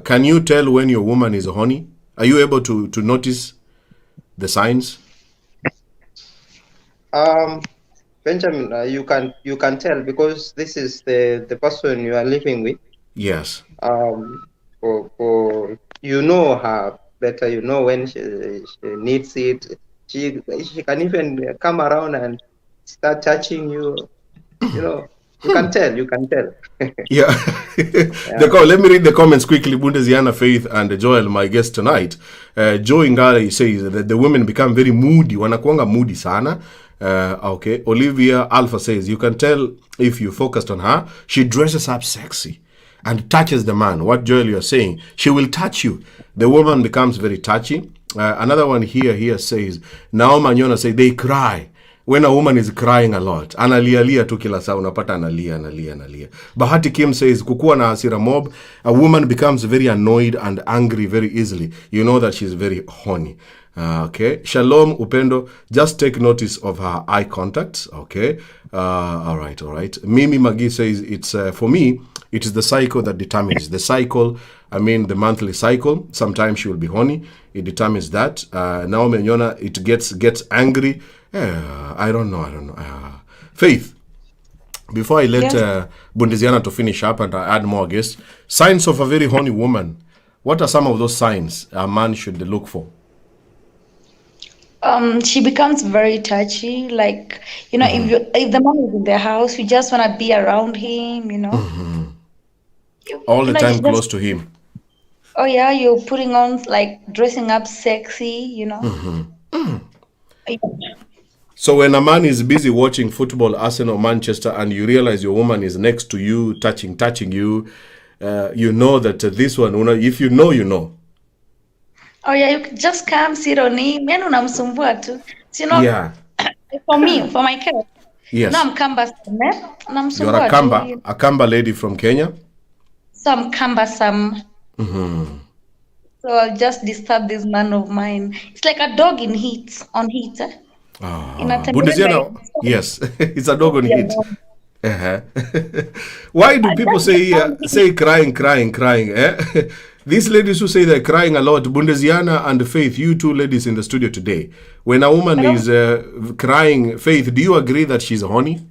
can you tell when your woman is horny? Are you able to notice the signs? Benjamin, you can tell because this is the person you are living with. Yes. For you know her better. You know when she needs it. She can even come around and start touching you. You know, you can tell. You can tell. Yeah. Let me read the comments quickly. Bundesiana, Faith, and Joel, my guest tonight. Joe Ingari says that the women become very moody. Wanakuanga moody sana. Okay. Olivia Alpha says, you can tell if you focused on her. She dresses up sexy and touches the man. What Joel you're saying, she will touch you. The woman becomes very touchy. Another one here says, Naoma Nyona say they cry. When a woman is crying a lot, analia tu kila saa, unapata analia. Bahati Kim says, kukuwa na hasira mob, a woman becomes very annoyed and angry very easily. You know that she's very horny. Okay. Shalom Upendo, just take notice of her eye contact. Okay. All right. Mimi Magi says, it's for me, it is the cycle that determines the cycle. I mean, the monthly cycle. Sometimes she will be horny. It determines that. Naomi Nyona, it gets angry. I don't know. Faith, before I let Bundesiana to finish up and I add more guests, signs of a very horny woman. What are some of those signs a man should look for? She becomes very touchy. Like, you know, if the man is in the house, you just want to be around him, you know. All the time close to him. Oh yeah, you're putting on, like, dressing up sexy, you know. So when a man is busy watching football, Arsenal, Manchester, and you realize your woman is next to you, touching you, you know that this one, if you know, you know. Oh yeah, you can just come sit on him. Yani unamsumbua tu. You know, yeah. For me, for my case. Yes. No, I'm cumbersome. You're a Kamba lady from Kenya? So I'm cumbersome. So I'll just disturb this man of mine. It's like a dog on heat. Bundesiana, yes, it's a dog on heat. Why do people say crying? Eh? These ladies who say they're crying a lot, Bundesiana and Faith, you two ladies in the studio today, when a woman is crying, Faith, do you agree that she's horny?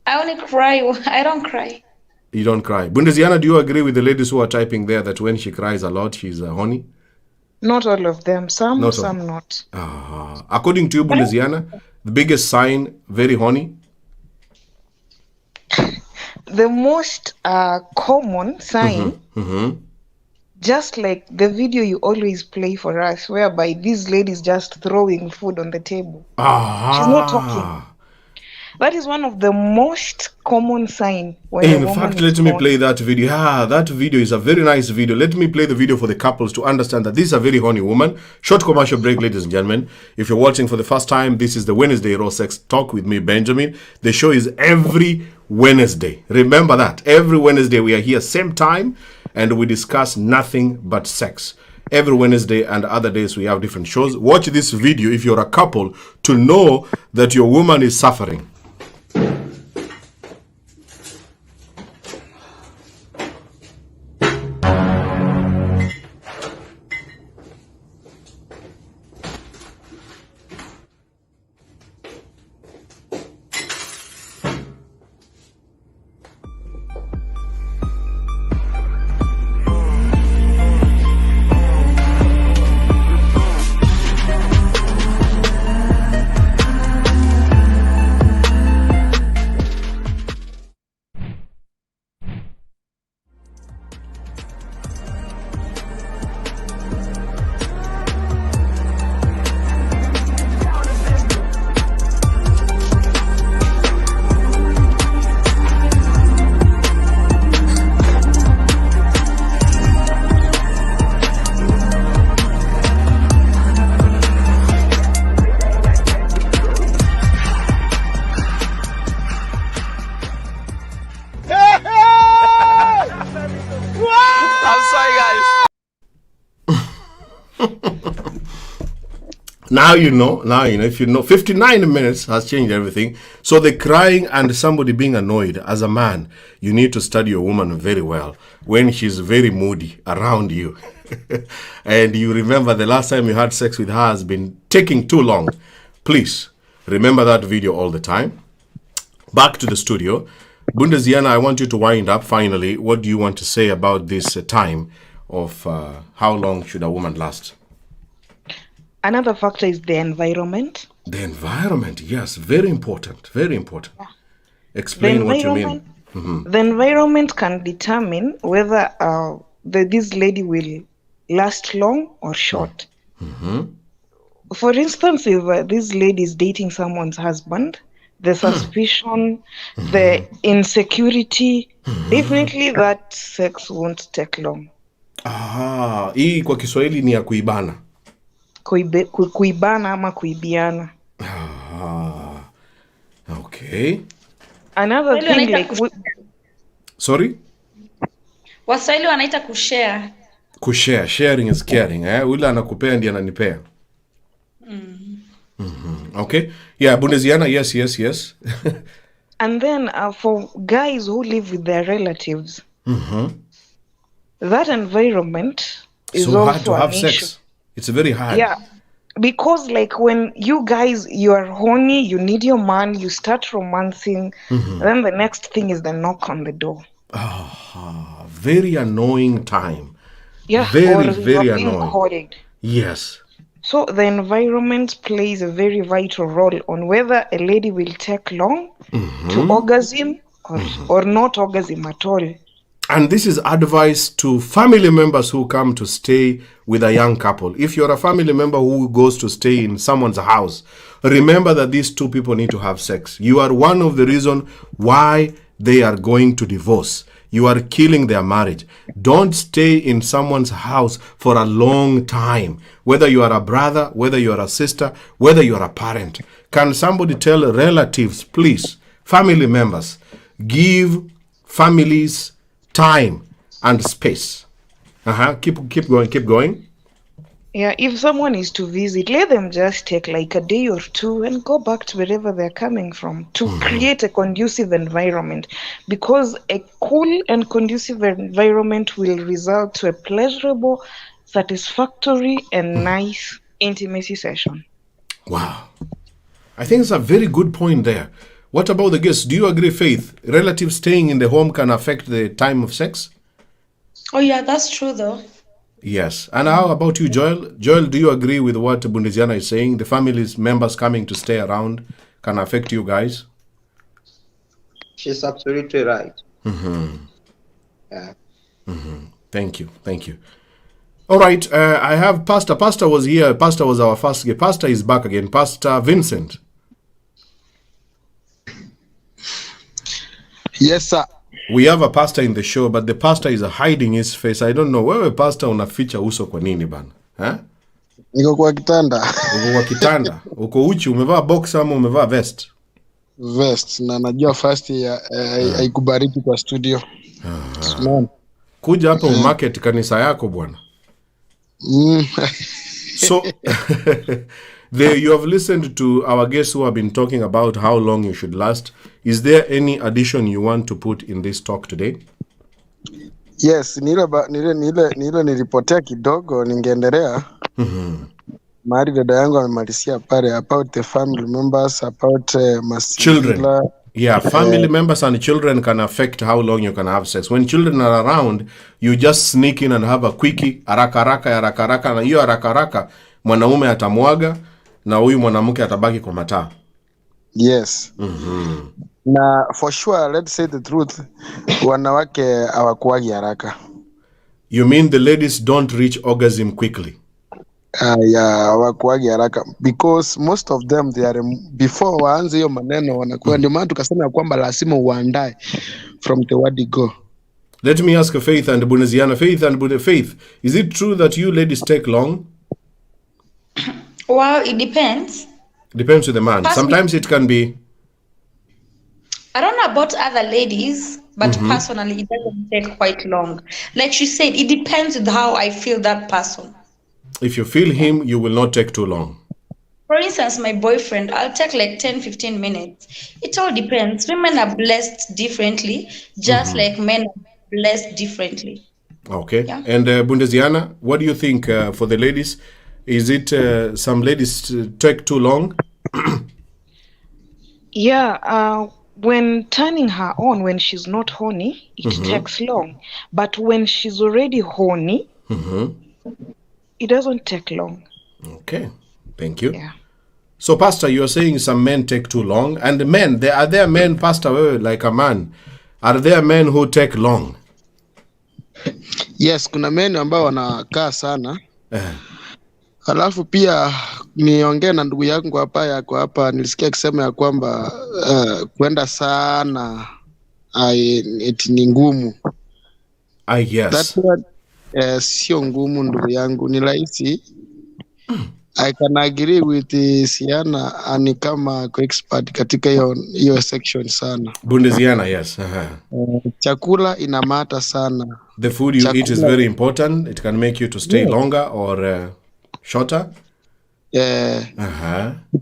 I only cry. I don't cry. You don't cry. Bundesiana, do you agree with the ladies who are typing there that when she cries a lot, she's horny? Not all of them. Some not. According to you, Bundesiana, the biggest sign, very horny? The most common sign, just like the video you always play for us, whereby these ladies just throwing food on the table. She's not talking. That is one of the most common signs. In fact, let me play that video. That video is a very nice video. Let me play the video for the couples to understand that this is a very horny woman. Short commercial break, ladies and gentlemen. If you're watching for the first time, this is the Wednesday Raw Sex Talk with me, Benjamin. The show is every Wednesday. Remember that. Every Wednesday we are here, same time, and we discuss nothing but sex. Every Wednesday and other days we have different shows. Watch this video if you're a couple to know that your woman is suffering. Now you know. Now you know. If you know, 59 minutes has changed everything. So the crying and somebody being annoyed, as a man, you need to study your woman very well when she's very moody around you. And you remember the last time you had sex with her has been taking too long. Please remember that video all the time. Back to the studio. Bundesiana, I want you to wind up finally. What do you want to say about this time of how long should a woman last? Another factor is the environment. The environment, yes, very important, very important. Explain what you mean. The environment can determine whether this lady will last long or short. For instance, if this lady is dating someone's husband, the suspicion, the insecurity, definitely that sex won't take long. Hii kwa Kiswahili ni ya kuibana. Kuibana ama kuibiana. Okay. Another thing like sorry? Waswahili wanaita kushare. Kushare, sharing is caring. Ule anakupea ndiye ananipea. Okay. Yeah, Bundesiana, yes. And then for guys who live with their relatives, that environment is so also hard to have an sex. issue. It's very hard. Yeah, because like when you guys, you are horny, you need your man, you start romancing, then the next thing is the knock on the door. Very annoying time. Yeah, very, or very being annoying. called. Yes. So the environment plays a very vital role on whether a lady will take long to orgasm or not orgasm at all. And this is advice to family members who come to stay with a young couple. If you're a family member who goes to stay in someone's house, remember that these two people need to have sex. You are one of the reasons why they are going to divorce. You are killing their marriage. Don't stay in someone's house for a long time. Whether you are a brother, whether you are a sister, whether you are a parent. Can somebody tell relatives, please, family members, give families time and space. Keep going. Yeah, if someone is to visit, let them just take like a day or two and go back to wherever they're coming from to create a conducive environment, because a cool and conducive environment will result to a pleasurable, satisfactory, and nice intimacy session. Wow. I think it's a very good point there. What about the guests? Do you agree, Faith? Relatives staying in the home can affect the time of sex? Oh yeah, that's true though. Yes. And how about you, Joel? Joel, do you agree with what Bundesiana is saying? The family's members coming to stay around can affect you guys? She's absolutely right. Yeah. Thank you. All right. I have Pastor. Pastor was here. Pastor was our first guest. Pastor is back again. Pastor Vincent. Yes, sir. We have a pastor in the show, but the pastor is hiding his face. I don't know. Wewe pastor unaficha uso kwa nini bana? Niko kwa kitanda. Uko kwa kitanda. Uko uchi, umevaa boxer ama umevaa vest? Vest, na najua first haikubariki kwa studio. Kuja hapa umarket kanisa yako bwana. So you have listened to our guests who have been talking about how long you should last. Is there any addition you want to put in this talk today? Yes, nile nilipotea kidogo, ningeendelea. Mahali dada yangu amemalisia pale about the family members, about children. Yeah, family members and children can affect how long you can have sex. When children are around, you just sneak in and have a quickie, haraka, na hiyo haraka mwanaume atamwaga na huyu mwanamke atabaki kwa mataa. Yes. Na for sure, let's say the truth, wanawake hawakuagi haraka. You mean the ladies don't reach orgasm quickly? Yeah, hawakuagi haraka because most of them they are before waanze hiyo maneno wanakuwa, ndio maana tukasema kwamba lazima uandae from the word go. Let me ask Faith and Bundesiana. Faith, is it true that you ladies take long? Well, it depends. Depends with the man. Sometimes it can be. I don't know about other ladies, but personally, it doesn't take quite long. Like she said, it depends with how I feel that person. If you feel him, you will not take too long. For instance, my boyfriend, I'll take like 10-15 minutes. It all depends. Women are blessed differently, just like men are blessed differently. Okay. Yeah. And Bundesiana, what do you think for the ladies? Is it some ladies take too long? Yeah, when turning her on when she's not horny, it takes long. But when she's already horny, it doesn't take long. Okay. Thank you. Yeah. So, Pastor, you are saying some men take too long. And the men, are there men, Pastor, like a man? Are there men who take long? Yes, kuna men ambao wanakaa sana. Alafu pia niongee na ndugu yangu hapa nilisikia akisema ya kwamba kwenda sana eti ni ngumu. Yes. That word sio ngumu ndugu yangu, ni rahisi. I can agree with Siana, ani kama expert katika hiyo section sana. Bundesiana, yes. Chakula inamata sana. The food you eat is very important. It can make you to stay longer or shorter.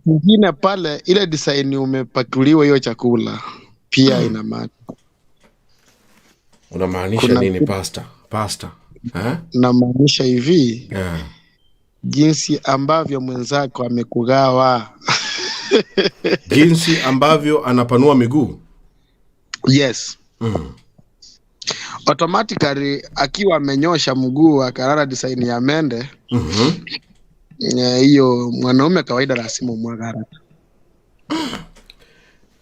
Kingine pale ile design umepakuliwa hiyo chakula pia inamata. Unamaanisha nini, Pastor? Namaanisha hivi. Jinsi ambavyo mwenzako amekugawa. Jinsi ambavyo anapanua miguu. Yes. Automatically akiwa amenyosha mguu akarara design ya mende. Hiyo mwanaume kawaida lazima umwagara.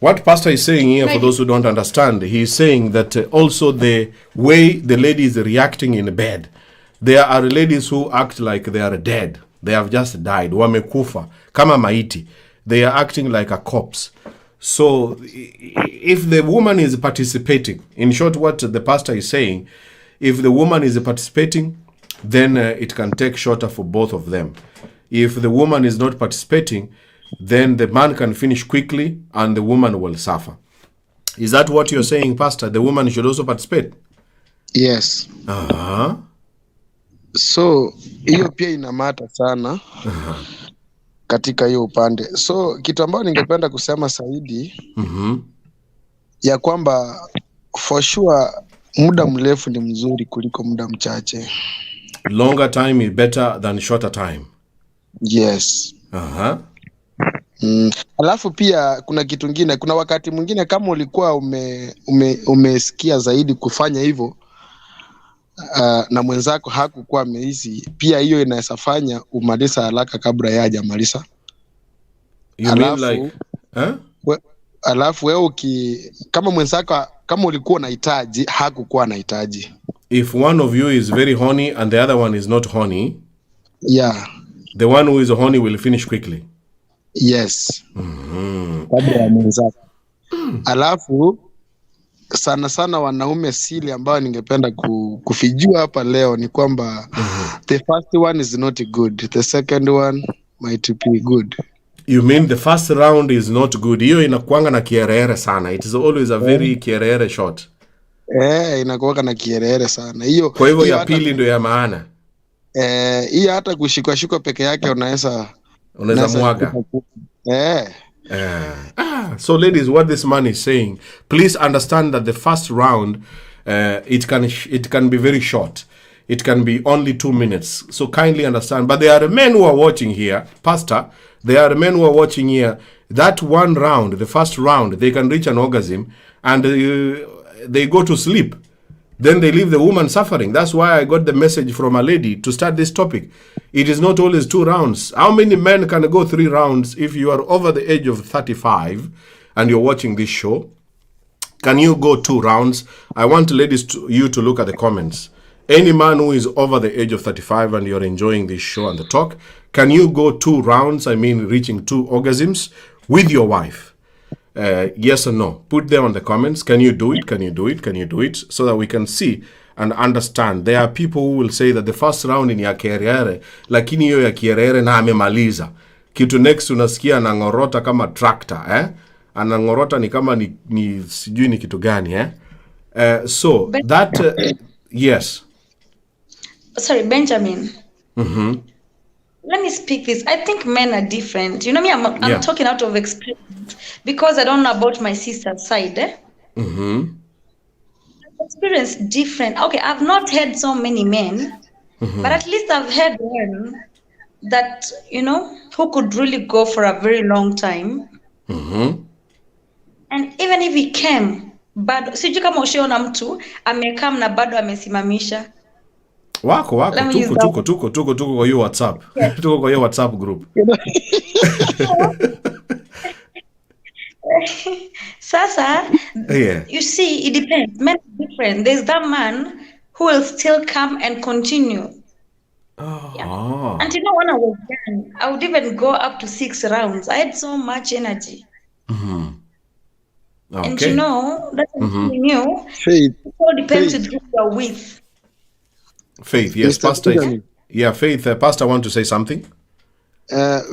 What Pastor is saying here, for those who don't understand, he is saying that also the way the lady is reacting in bed. There are ladies who act like they are dead. They have just died. Wamekufa. Kama maiti. They are acting like a corpse. So, if the woman is participating, in short, what the pastor is saying, if the woman is participating, then it can take shorter for both of them. If the woman is not participating, then the man can finish quickly and the woman will suffer. Is that what you're saying, Pastor? The woman should also participate? Yes. So, hiyo pia inamata sana katika hiyo upande. So, kitu ambacho ningependa kusema zaidi ya kwamba for sure muda mrefu ni mzuri kuliko muda mchache. Longer time is better than shorter time. Yes. Alafu pia kuna kitu kingine, kuna wakati mwingine kama ulikuwa umesikia zaidi kufanya hivyo na mwenzako hakukuwa amehisi, pia hiyo inaweza fanya umaliza haraka kabla yeye hajamaliza. Alafu wewe kama mwenzako kama ulikuwa unahitaji hakukuwa anahitaji. If one of you is very horny and the other one is not horny, the one who is horny will finish quickly. Yes. Kabla ya mwenzako. Alafu sana wanaume sili ambao ningependa kufijua hapa leo ni kwamba the first one is not good, the second one might be good. You mean the first round is not good? Hiyo inakuanga na kierere sana. It is always a very kierere shot. Inakuanga na kierere sana. Hiyo kwa hivyo ya pili ndio ya maana. Hiyo hata kushikwa peke yake unaweza mwaga. So ladies, what this man is saying, please understand that the first round it can be very short. It can be only 2 minutes. So kindly understand. But there are men who are watching here, Pastor. There are men who are watching here. That one round, the first round, they can reach an orgasm and they go to sleep. Then they leave the woman suffering. That's why I got the message from a lady to start this topic. It is not always 2 rounds. How many men can go 3 rounds if you are over the age of 35 and you're watching this show? Can you go 2 rounds? I want ladies you to look at the comments. Any man who is over the age of 35 and you're enjoying this show and the talk, can you go 2 rounds, I mean reaching 2 orgasms with your wife? Yes or no? Put there on the comments. Can you do it? Can you do it? Can you do it? So that we can see and understand. There are people who will say that the first round ni ya kierere, lakini hiyo ya kierere na amemaliza. Kitu next unasikia anangorota kama tractor, Anangorota ni kama ni sijui ni kitu gani, So that yes. Sorry, Benjamin. let me speak this. I think men are different. You know me, I'm Yeah. talking out of experience because I don't know about my sister's side. Experience different. Okay, I've not had so many men, but at least I've had one that, who could really go for a very long time. And even if he came, bado sijui kama ushaona mtu amekam na bado amesimamisha. Wako Let me use tuko kwa hiyo WhatsApp. Yes. Tuko kwa hiyo WhatsApp group. Sasa, Yeah. you see, it depends. Men are different. There's that man who will still come and continue. Oh. And when I was young, I would even go up to 6 rounds. I had so much energy. Okay. And that's something new. Faith, It all depends Faith. with who you're with. Faith, yes, Mr. Pastor. Benjamin. Yeah, Faith, Pastor want to say something?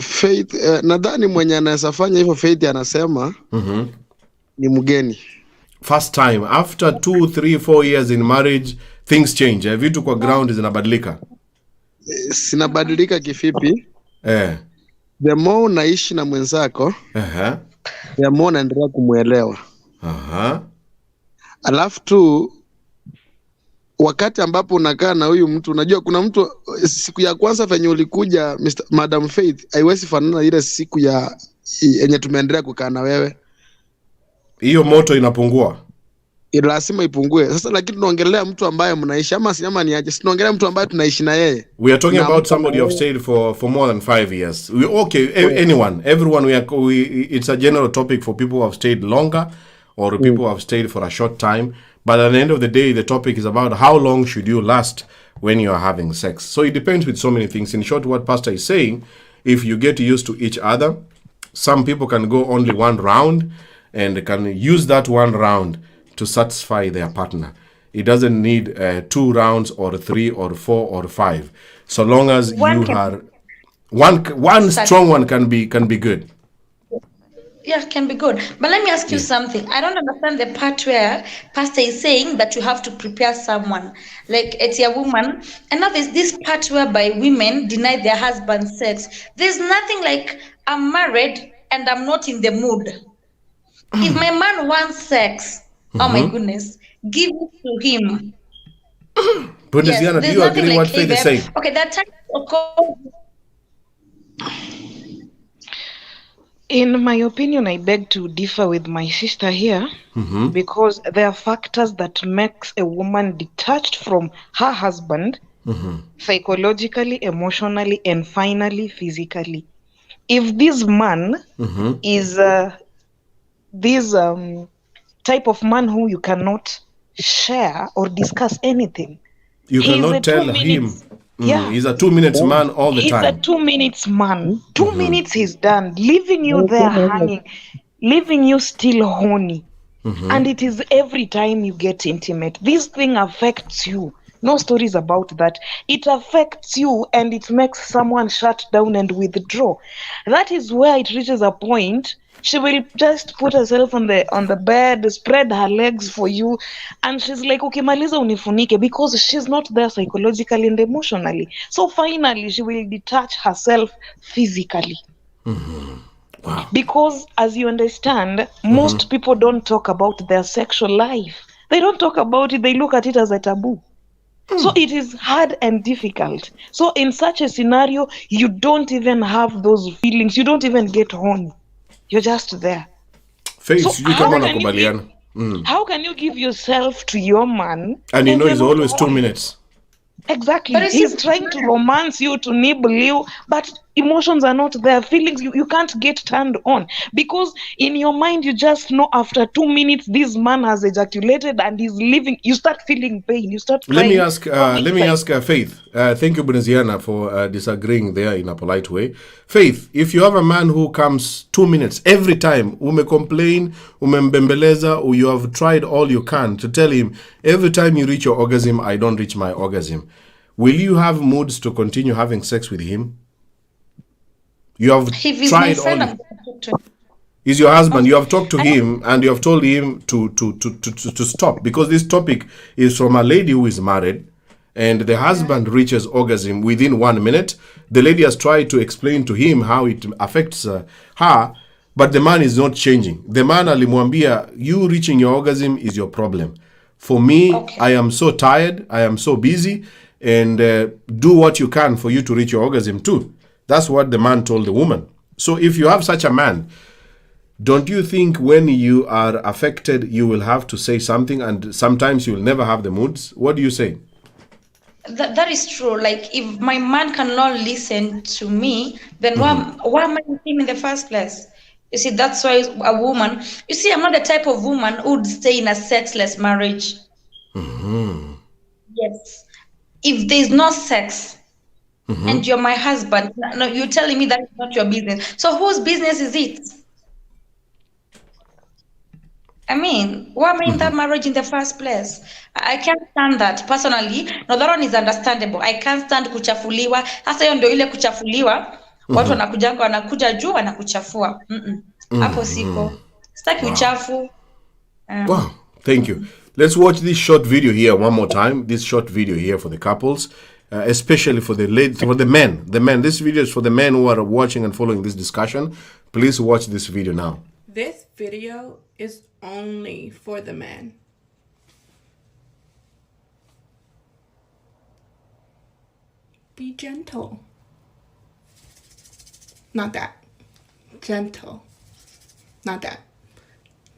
Faith, nadhani mwenye anaweza fanya hivyo Faith anasema ni mgeni. First time after 2, 3, 4 years in marriage, things change. Vitu kwa ground zinabadilika. Sinabadilika kivipi? Eh. The more unaishi na mwenzako, the more unaendelea kumuelewa. Alafu tu wakati ambapo unakaa na huyu mtu, unajua kuna mtu siku ya kwanza venye ulikuja Madam Faith haiwezi fanana ile siku ya yenye tumeendelea kukaa na wewe. Hiyo moto inapungua. Lazima ipungue. Sasa lakini tunaongelea mtu ambaye mnaishi ama ni aje? Tunaongelea mtu ambaye tunaishi na yeye. We are talking about somebody who have stayed for more than 5 years. Anyone, everyone. It's a general topic for people who have stayed longer or people who have stayed for a short time. But at the end of the day, the topic is about how long should you last when you are having sex. So it depends with so many things. In short, what Pastor is saying, if you get used to each other, some people can go only 1 round and can use that 1 round to satisfy their partner. It doesn't need 2 rounds or 3 or 4 or 5. So long as one strong one can be good. Yeah, can be good. But let me ask you something. I don't understand the part where Pastor is saying that you have to prepare someone. Like, it's a woman. And now there's this part whereby women deny their husband sex. There's nothing like, I'm married and I'm not in the mood. If my man wants sex, oh my goodness, give it to him. But do you agree like, what Faith is saying? Okay, that time, of course. In my opinion, I beg to differ with my sister here because there are factors that makes a woman detached from her husband psychologically, emotionally, and finally physically. If this man is this type of man who you cannot share or discuss anything, you cannot tell him. He's a 2 minutes man all the time. He's a 2 minutes man. 2 minutes he's done, leaving you there hanging, leaving you still horny. And it is every time you get intimate. This thing affects you. No stories about that. It affects you and it makes someone shut down and withdraw. That is where it reaches a point. She will just put herself on the bed, spread her legs for you, and she's like, okay, maliza unifunike, because she's not there psychologically and emotionally. So finally, she will detach herself physically. Wow. Because, as you understand, most people don't talk about their sexual life. They don't talk about it. They look at it as a taboo. So it is hard and difficult. So in such a scenario, you don't even have those feelings. You don't even get horny. You're just there. Faith, So how can you give yourself to your man? And you know you're he's not always 2 horny? minutes. Exactly. But He's trying to romance you, to nibble you, but emotions are not there. Feelings, you can't get turned on. Because in your mind, you just know after 2 minutes, this man has ejaculated and he's leaving. You start feeling pain. You start Let crying. me ask Faith. Thank you, Buneziana, for disagreeing there in a polite way. Faith, if you have a man who comes 2 minutes every time, complain, umembembeleza, or you have tried all you can to tell him, every time you reach your orgasm, I don't reach my orgasm. Will you have moods to continue having sex with him? You have tried all. Is your husband? You have talked to him and you have told him to stop, because this topic is from a lady who is married and the husband reaches orgasm within 1 minute. The lady has tried to explain to him how it affects her, but the man is not changing. The man alimwambia, you reaching your orgasm is your problem. For me, I am so tired, I am so busy, and do what you can for you to reach your orgasm too. That's what the man told the woman. So if you have such a man, don't you think when you are affected, you will have to say something, and sometimes you will never have the moods? What do you say? That is true. Like, if my man cannot listen to me, then why am I with him in the first place? You see, that's why a woman, you see, I'm not the type of woman who would stay in a sexless marriage. Yes. If there's no sex and you're my husband, no, you're telling me that it's not your business. So whose business is it? I mean, why am I in that marriage in the first place? I can't stand that personally. No, that one is understandable. I can't stand kuchafuliwa. Hasa hiyo ndio ile kuchafuliwa. Watu wanakuja juu wanakuchafua. Hapo siko. Sitaki uchafu. Wow, thank you. Let's watch this short video here one more time. This short video here for the couples, especially for the for the men. The men. This video is for the men who are watching and following this discussion. Please watch this video now. This video is only for the men. Be gentle. Not that. Gentle. Not that.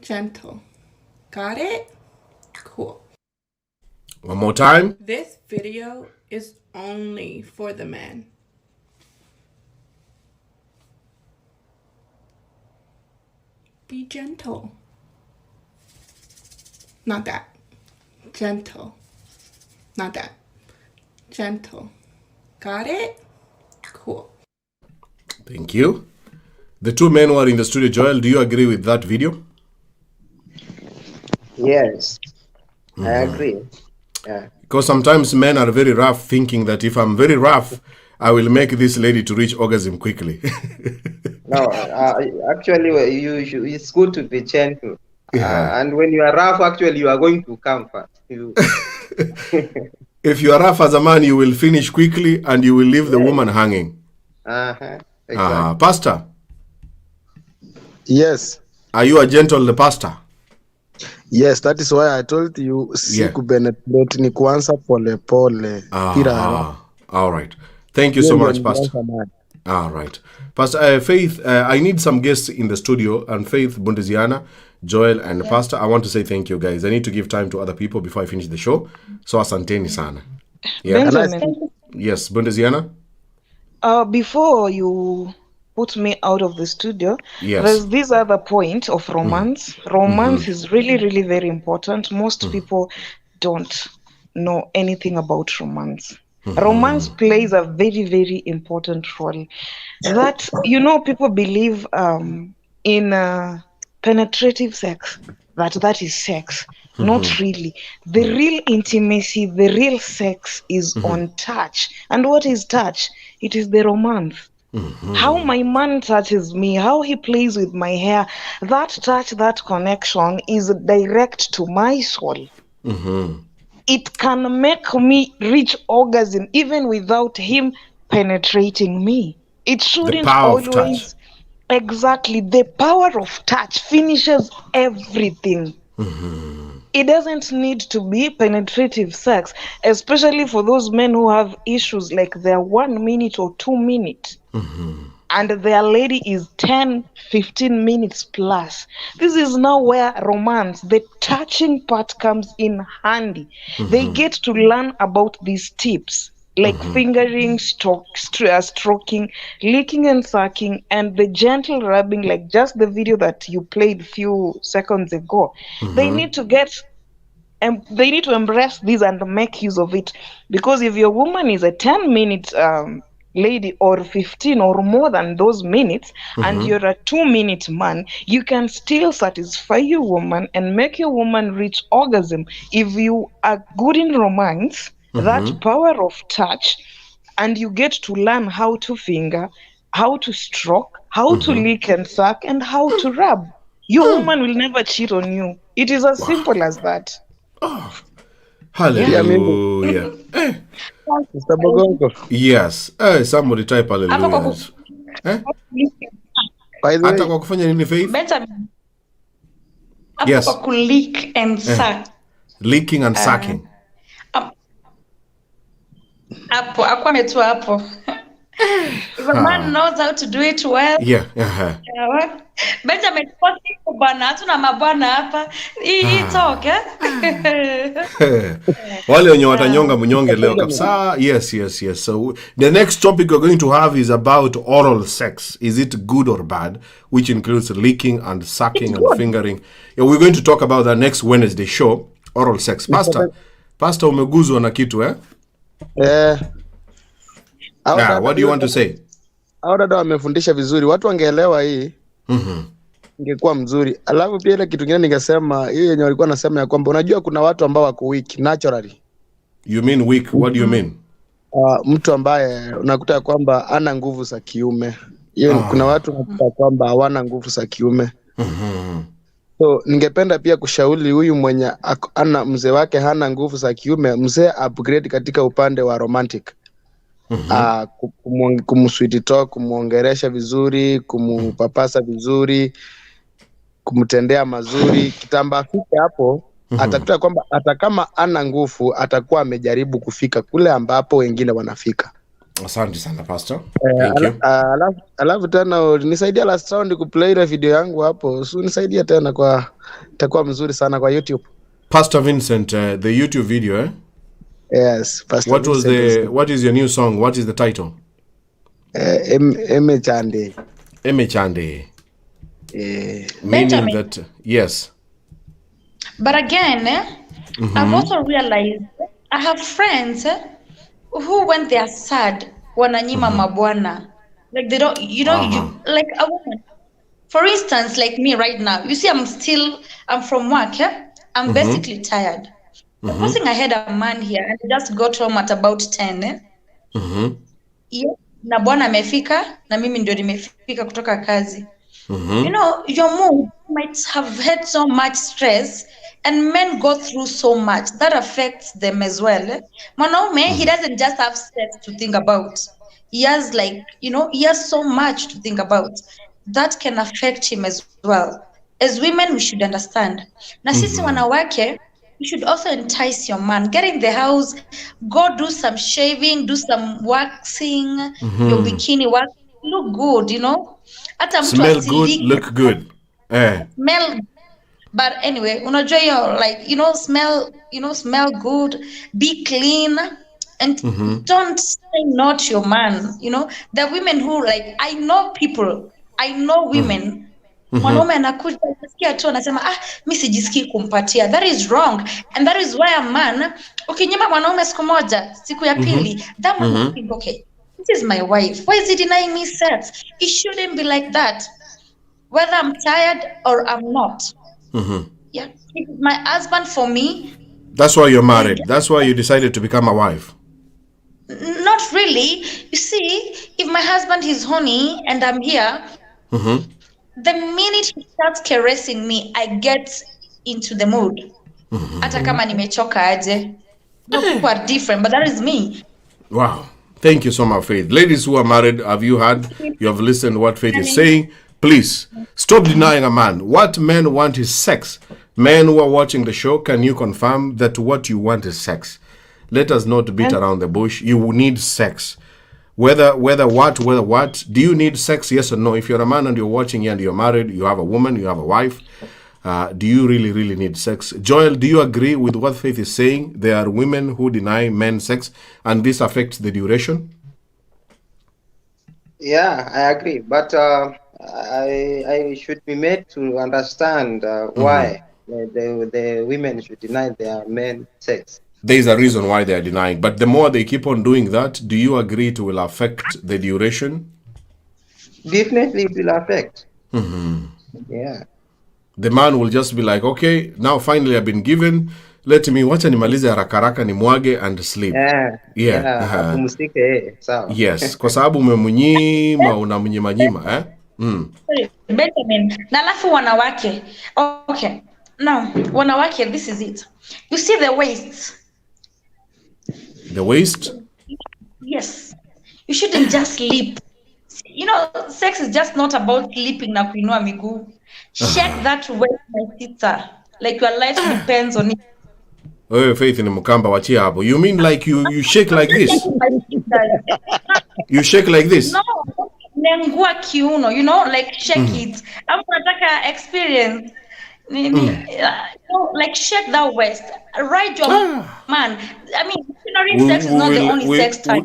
Gentle. Got it? Cool. One more time. This video is only for the men. Be gentle. Not that. Gentle. Not that. Gentle. Got it? Cool. Thank you. The two men who are in the studio, Joel, do you agree with that video? Yes, I agree. Yeah. Because sometimes men are very rough, thinking that if I'm very rough, I will make this lady to reach orgasm quickly. No, actually, it's good to be gentle. Yeah. And when you are rough, actually, you are going to come fast. If you are rough as a man, you will finish quickly and you will leave the woman hanging. Exactly. Pastor, Yes. are you a gentle pastor? Yes, that is why I told you kupenetrate ni kuanza pole pole. All right. Thank you so much, Pastor. All right. Pastor Faith, I need some guests in the studio, and Faith, Bundeziana, Joel, and Pastor, I want to say thank you, guys. I need to give time to other people before I finish the show. So asanteni sana. Yeah. Benjamin, Yes, Bundeziana? before you put me out of the studio, Yes. there's this other point of romance. Romance is really, really very important. Most people don't know anything about romance. Romance plays a very, very important role. That, people believe in penetrative sex, that is sex. Not really. The real intimacy, the real sex is on touch. And what is touch? It is the romance. How my man touches me, how he plays with my hair, that touch, that connection is direct to my soul. It can make me reach orgasm even without him penetrating me. It shouldn't power of always. Exactly. The power of touch finishes everything. It doesn't need to be penetrative sex, especially for those men who have issues like their 1 minute or 2 minutes. And their lady is 10, 15 minutes plus. This is now where romance, the touching part, comes in handy. They get to learn about these tips, like fingering, stroking, licking and sucking, and the gentle rubbing, like just the video that you played a few seconds ago. They need to they need to embrace this and make use of it. Because if your woman is a 10-minute lady, or 15 or more than those minutes, and you're a 2-minute man, you can still satisfy your woman and make your woman reach orgasm if you are good in romance, that power of touch, and you get to learn how to finger, how to stroke, how to lick and suck, and how to rub. Your woman will never cheat on you. It is as simple as that. Hallelujah. Mr. Bogongo. Yes. Somebody type hallelujah. By the Hata way, kwa kufanya nini Faith? Better Yes. hapo kwa leak and suck. Leaking and sucking. Hapo akwa ametua hapo. If a man knows how to do it well. Yeah. Benjamin, bwana hatuna mabwana hapa. Hii talk Wale wenye watanyonga mnyonge leo kabisa. Yes. So the next topic we're going to have is about oral sex. Is it good or bad? Which includes licking and sucking and fingering. Yeah, we're going to talk about that next Wednesday show. Oral sex. Pastor umeguzwa na kitu what do you want to say? Hao dada wamefundisha vizuri. Watu wangeelewa hii. Ingekuwa mzuri. Alafu pia ile kitu kingine ningesema, hiyo yenye walikuwa nasema ya kwamba unajua kuna watu ambao wako weak naturally. You mean weak? What do you mean? Mtu ambaye unakuta kwamba ana nguvu za kiume. Hiyo kuna watu unakuta kwamba hawana nguvu za kiume. So ningependa pia kushauri huyu mwenye ana mzee wake hana nguvu za kiume, mzee upgrade katika upande wa romantic. Kumusweet talk, kumuongeresha vizuri, kumupapasa vizuri, kumtendea mazuri, kitamba afike hapo, atakuta kwamba hata kama ana nguvu atakuwa amejaribu kufika kule ambapo wengine wanafika. Asante sana Pastor. Thank you. Alafu tena nisaidia last round kuplay ile video yangu hapo. So nisaidia tena kwa itakuwa mzuri sana kwa YouTube. Pastor Vincent, the YouTube video Yes, Pastor what is your new song? What is the title? Eme Chande. Meaning that, yes. But again, I've also realized I have friends who, when they are sad, wananyima mabwana. Like they don't, you like a woman. For instance, like me right now, you see, I'm from work, I'm basically tired. Supposing I had a man here and I just got home at about 10. Na bwana amefika na mimi ndio nimefika kutoka kazi. You know, your mood might have had so much stress, and men go through so much that affects them as well. Mwanaume, he doesn't just have sex to think about. He has he has so much to think about that can affect him as well. As women, we should understand. Na sisi wanawake, you should also entice your man. Get in the house, go do some shaving, do some waxing, your bikini wax. Look good, Smell good, look good. Smell, but anyway, unajua hiyo, smell good, be clean, and don't say no to your man. The women who I know women. Mwanaume anakuja kusikia tu anasema mimi sijisikii kumpatia. That is wrong, and that is why a man ukinyima mwanaume siku moja, siku ya pili, that man think, okay, this is my wife, why is he denying me sex? It shouldn't be like that, whether I'm tired or I'm not. Yeah, my husband for me. That's why you're married. That's why you decided to become a wife. Not really. You see, if my husband is horny and I'm here, the minute he starts caressing me, I get into the mood. Hata kama nimechoka aje. People are different, but that is me. Wow. Thank you so much, Faith. Ladies who are married, have you listened to what Faith is saying? Please, stop denying a man. What men want is sex. Men who are watching the show, can you confirm that what you want is sex? Let us not beat around the bush. You need sex. Whether what, do you need sex, yes or no? If you're a man and you're watching and you're married, you have a woman, you have a wife, do you really need sex? Joel, do you agree with what Faith is saying? There are women who deny men sex and this affects the duration? Yeah, I agree, but I should be made to understand why the women should deny their men sex. There is a reason why they are denying, but the more they keep on doing that, do you agree it will affect the duration? Definitely it will affect. Yeah. The man will just be like, okay, now finally I've been given, let me wacha nimalize haraka haraka nimwage and sleep. Yes, kwa sababu umemnyima unamnyima Benjamin, na alafu wanawake. Okay. Now, wanawake, this is it. You see the waist. The waist? Yes. You shouldn't just sleep. You know, sex is just not about sleeping na kuinua miguu. Shake that waist, my sister. Like your life depends on it. Wewe Faith ni mkamba, wachia hapo. You mean like you shake like this? You shake like this? No, nengua kiuno, you know, like shake it. I'm nataka experience. Like shake that waist. Ride your man. I mean, sex is not the only sex type.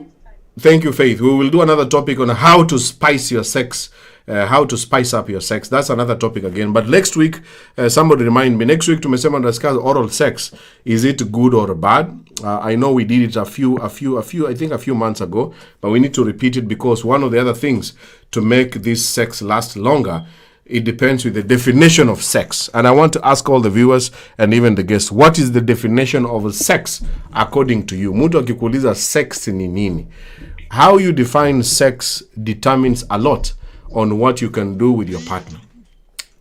Thank you, Faith. We will do another topic on how to spice your sex, how to spice up your sex. That's another topic again. But next week, somebody remind me, next week tumesema discuss oral sex. Is it good or bad? I know we did it a few months ago, but we need to repeat it because one of the other things to make this sex last longer, it depends with the definition of sex. And I want to ask all the viewers and even the guests, what is the definition of sex according to you? Mtu akikuuliza sex ni nini? How you define sex determines a lot on what you can do with your partner.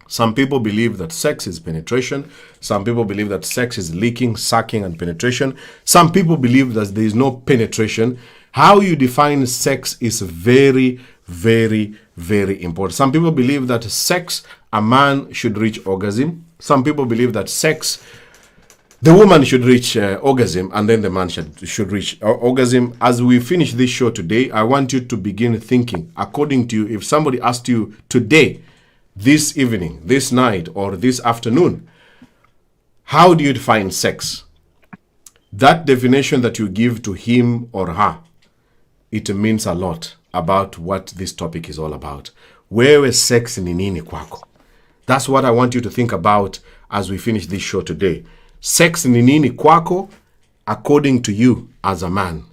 Some people believe that sex is penetration. Some people believe that sex is licking, sucking, and penetration. Some people believe that there is no penetration. How you define sex is very, very, very important. Some people believe that sex, a man should reach orgasm. Some people believe that sex, the woman should reach orgasm and then the man should reach orgasm. As we finish this show today, I want you to begin thinking according to you. If somebody asked you today, this evening, this night, or this afternoon, how do you define sex? That definition that you give to him or her, it means a lot about what this topic is all about. Wewe sex ni nini kwako? That's what I want you to think about as we finish this show today. Sex ni nini kwako according to you as a man?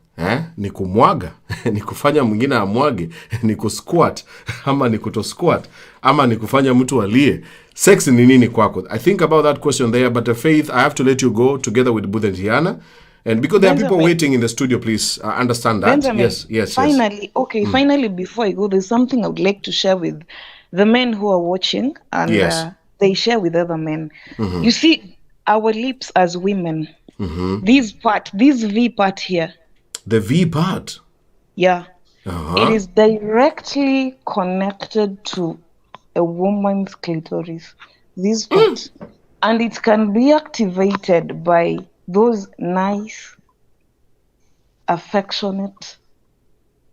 Ni kumwaga, ni kufanya mwingine amwage, ni kusquat, ama ni kutosquat, ama ni kufanya mtu alie. Sex ni nini kwako? I think about that question there, but Faith, I have to let you go together with Budha and Tiana. And because there are people waiting in the studio, please understand that. Benjamin, Yes. Finally, okay, finally, before I go, there's something I would like to share with the men who are watching, and they share with other men. You see, our lips as women, this V part here. The V part? Yeah. It is directly connected to a woman's clitoris. This part. And it can be activated by those nice, affectionate,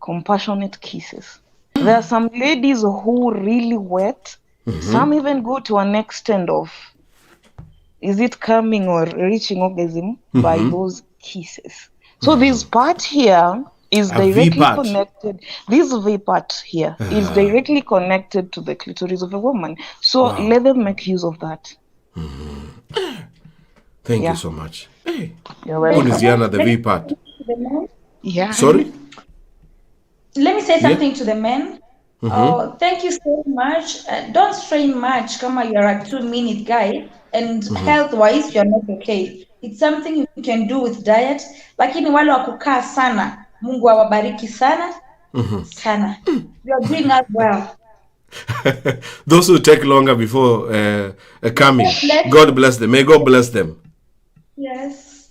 compassionate kisses. There are some ladies who really wet. Some even go to an extent of, is it coming or reaching orgasm by those kisses. So this part here is directly connected. This V part here is directly connected to the clitoris of a woman. So let them make use of that. Thank you so much. Hey. You're welcome. What is Yana, the V part? Yeah. Sorry? Let me say something to the men. Oh, thank you so much. Don't strain much. Kama you're a 2-minute guy, and health-wise, you're not okay. It's something you can do with diet. Lakini wale wa kukaa sana, Mungu awabariki sana, sana. You're doing as well. Those who take longer before coming, God bless them. May God bless them. Yes.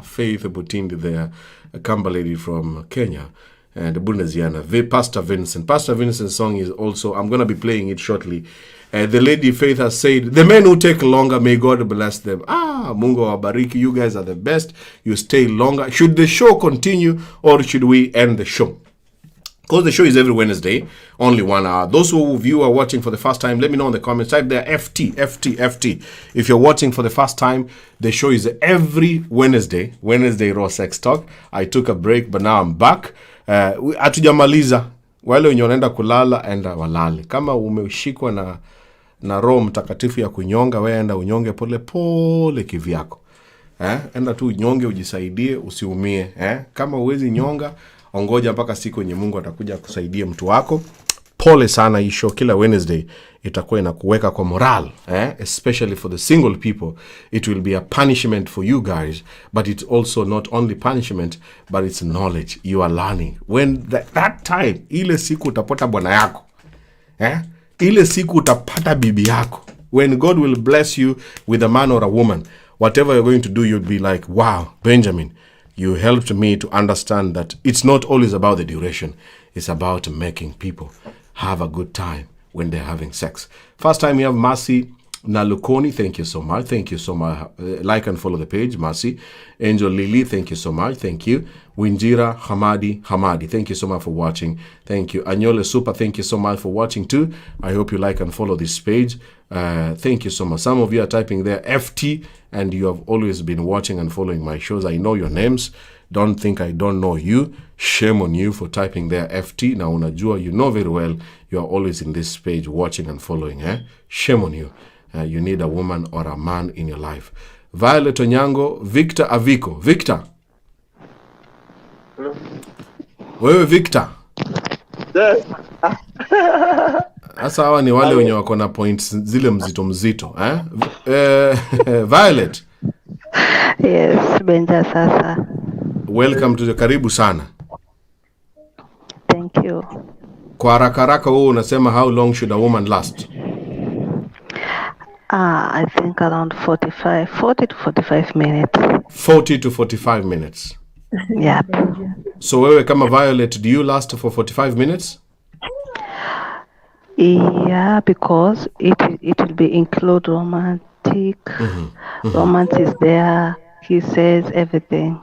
Faith Butindi there, a Kamba lady from Kenya. And the Bundeziana, Pastor Vincent. Pastor Vincent's song is also, I'm going to be playing it shortly. The lady Faith has said, the men who take longer, may God bless them. Mungu wabariki, you guys are the best. You stay longer. Should the show continue or should we end the show? Because the show is every Wednesday, only 1 hour. Those who view or watching for the first time, let me know in the comments. Type there FT. If you're watching for the first time, the show is every Wednesday Raw Sex Talk. I took a break, but now I'm back. Hatujamaliza. Wale wenye wanaenda kulala, enda walale. Kama umeshikwa na roho mtakatifu ya kunyonga, wewe enda unyonge pole pole kivyako. Enda tu unyonge, ujisaidie, usiumie. Kama uwezi nyonga, ongoja mpaka siku yenye Mungu atakuja kusaidia mtu wako. Pole sana, hii show kila Wednesday itakuwa inakuweka kwa moral, especially for the single people. It will be a punishment for you guys, but it's also not only punishment, but it's knowledge. You are learning. When that time, ile siku utapata bwana yako, ile siku utapata bibi yako, when God will bless you with a man or a woman, whatever you're going to do, you'll be like, wow, Benjamin, you helped me to understand that it's not always about the duration. It's about making people have a good time when they're having sex. First time we have Mercy Nalukoni, thank you so much. Thank you so much. Like and follow the page, Mercy. Angel Lily, thank you so much. Thank you. Winjira Hamadi, thank you so much for watching. Thank you. Anyole Super, thank you so much for watching too. I hope you like and follow this page. Thank you so much. Some of you are typing there FT, and you have always been watching and following my shows. I know your names. Don't think I don't know you. Shame on you for typing there FT. Now unajua, you know very well you are always in this page watching and following. Shame on you. You need a woman or a man in your life. Violet Onyango, Victor Aviko. Victor. Hello. Wewe Victor. Yes. Asa hawa ni wale wenye wako na points zile mzito. Violet. Yes, Benja sasa. Welcome to the karibu sana. Thank you. Kwa haraka wewe unasema how long should a woman last? I think around 40 to 45 minutes. 40 to 45 minutes. Yep. So wewe kama Violet, do you last for 45 minutes? Yeah, because it will be include romantic. Romance is there. He says everything.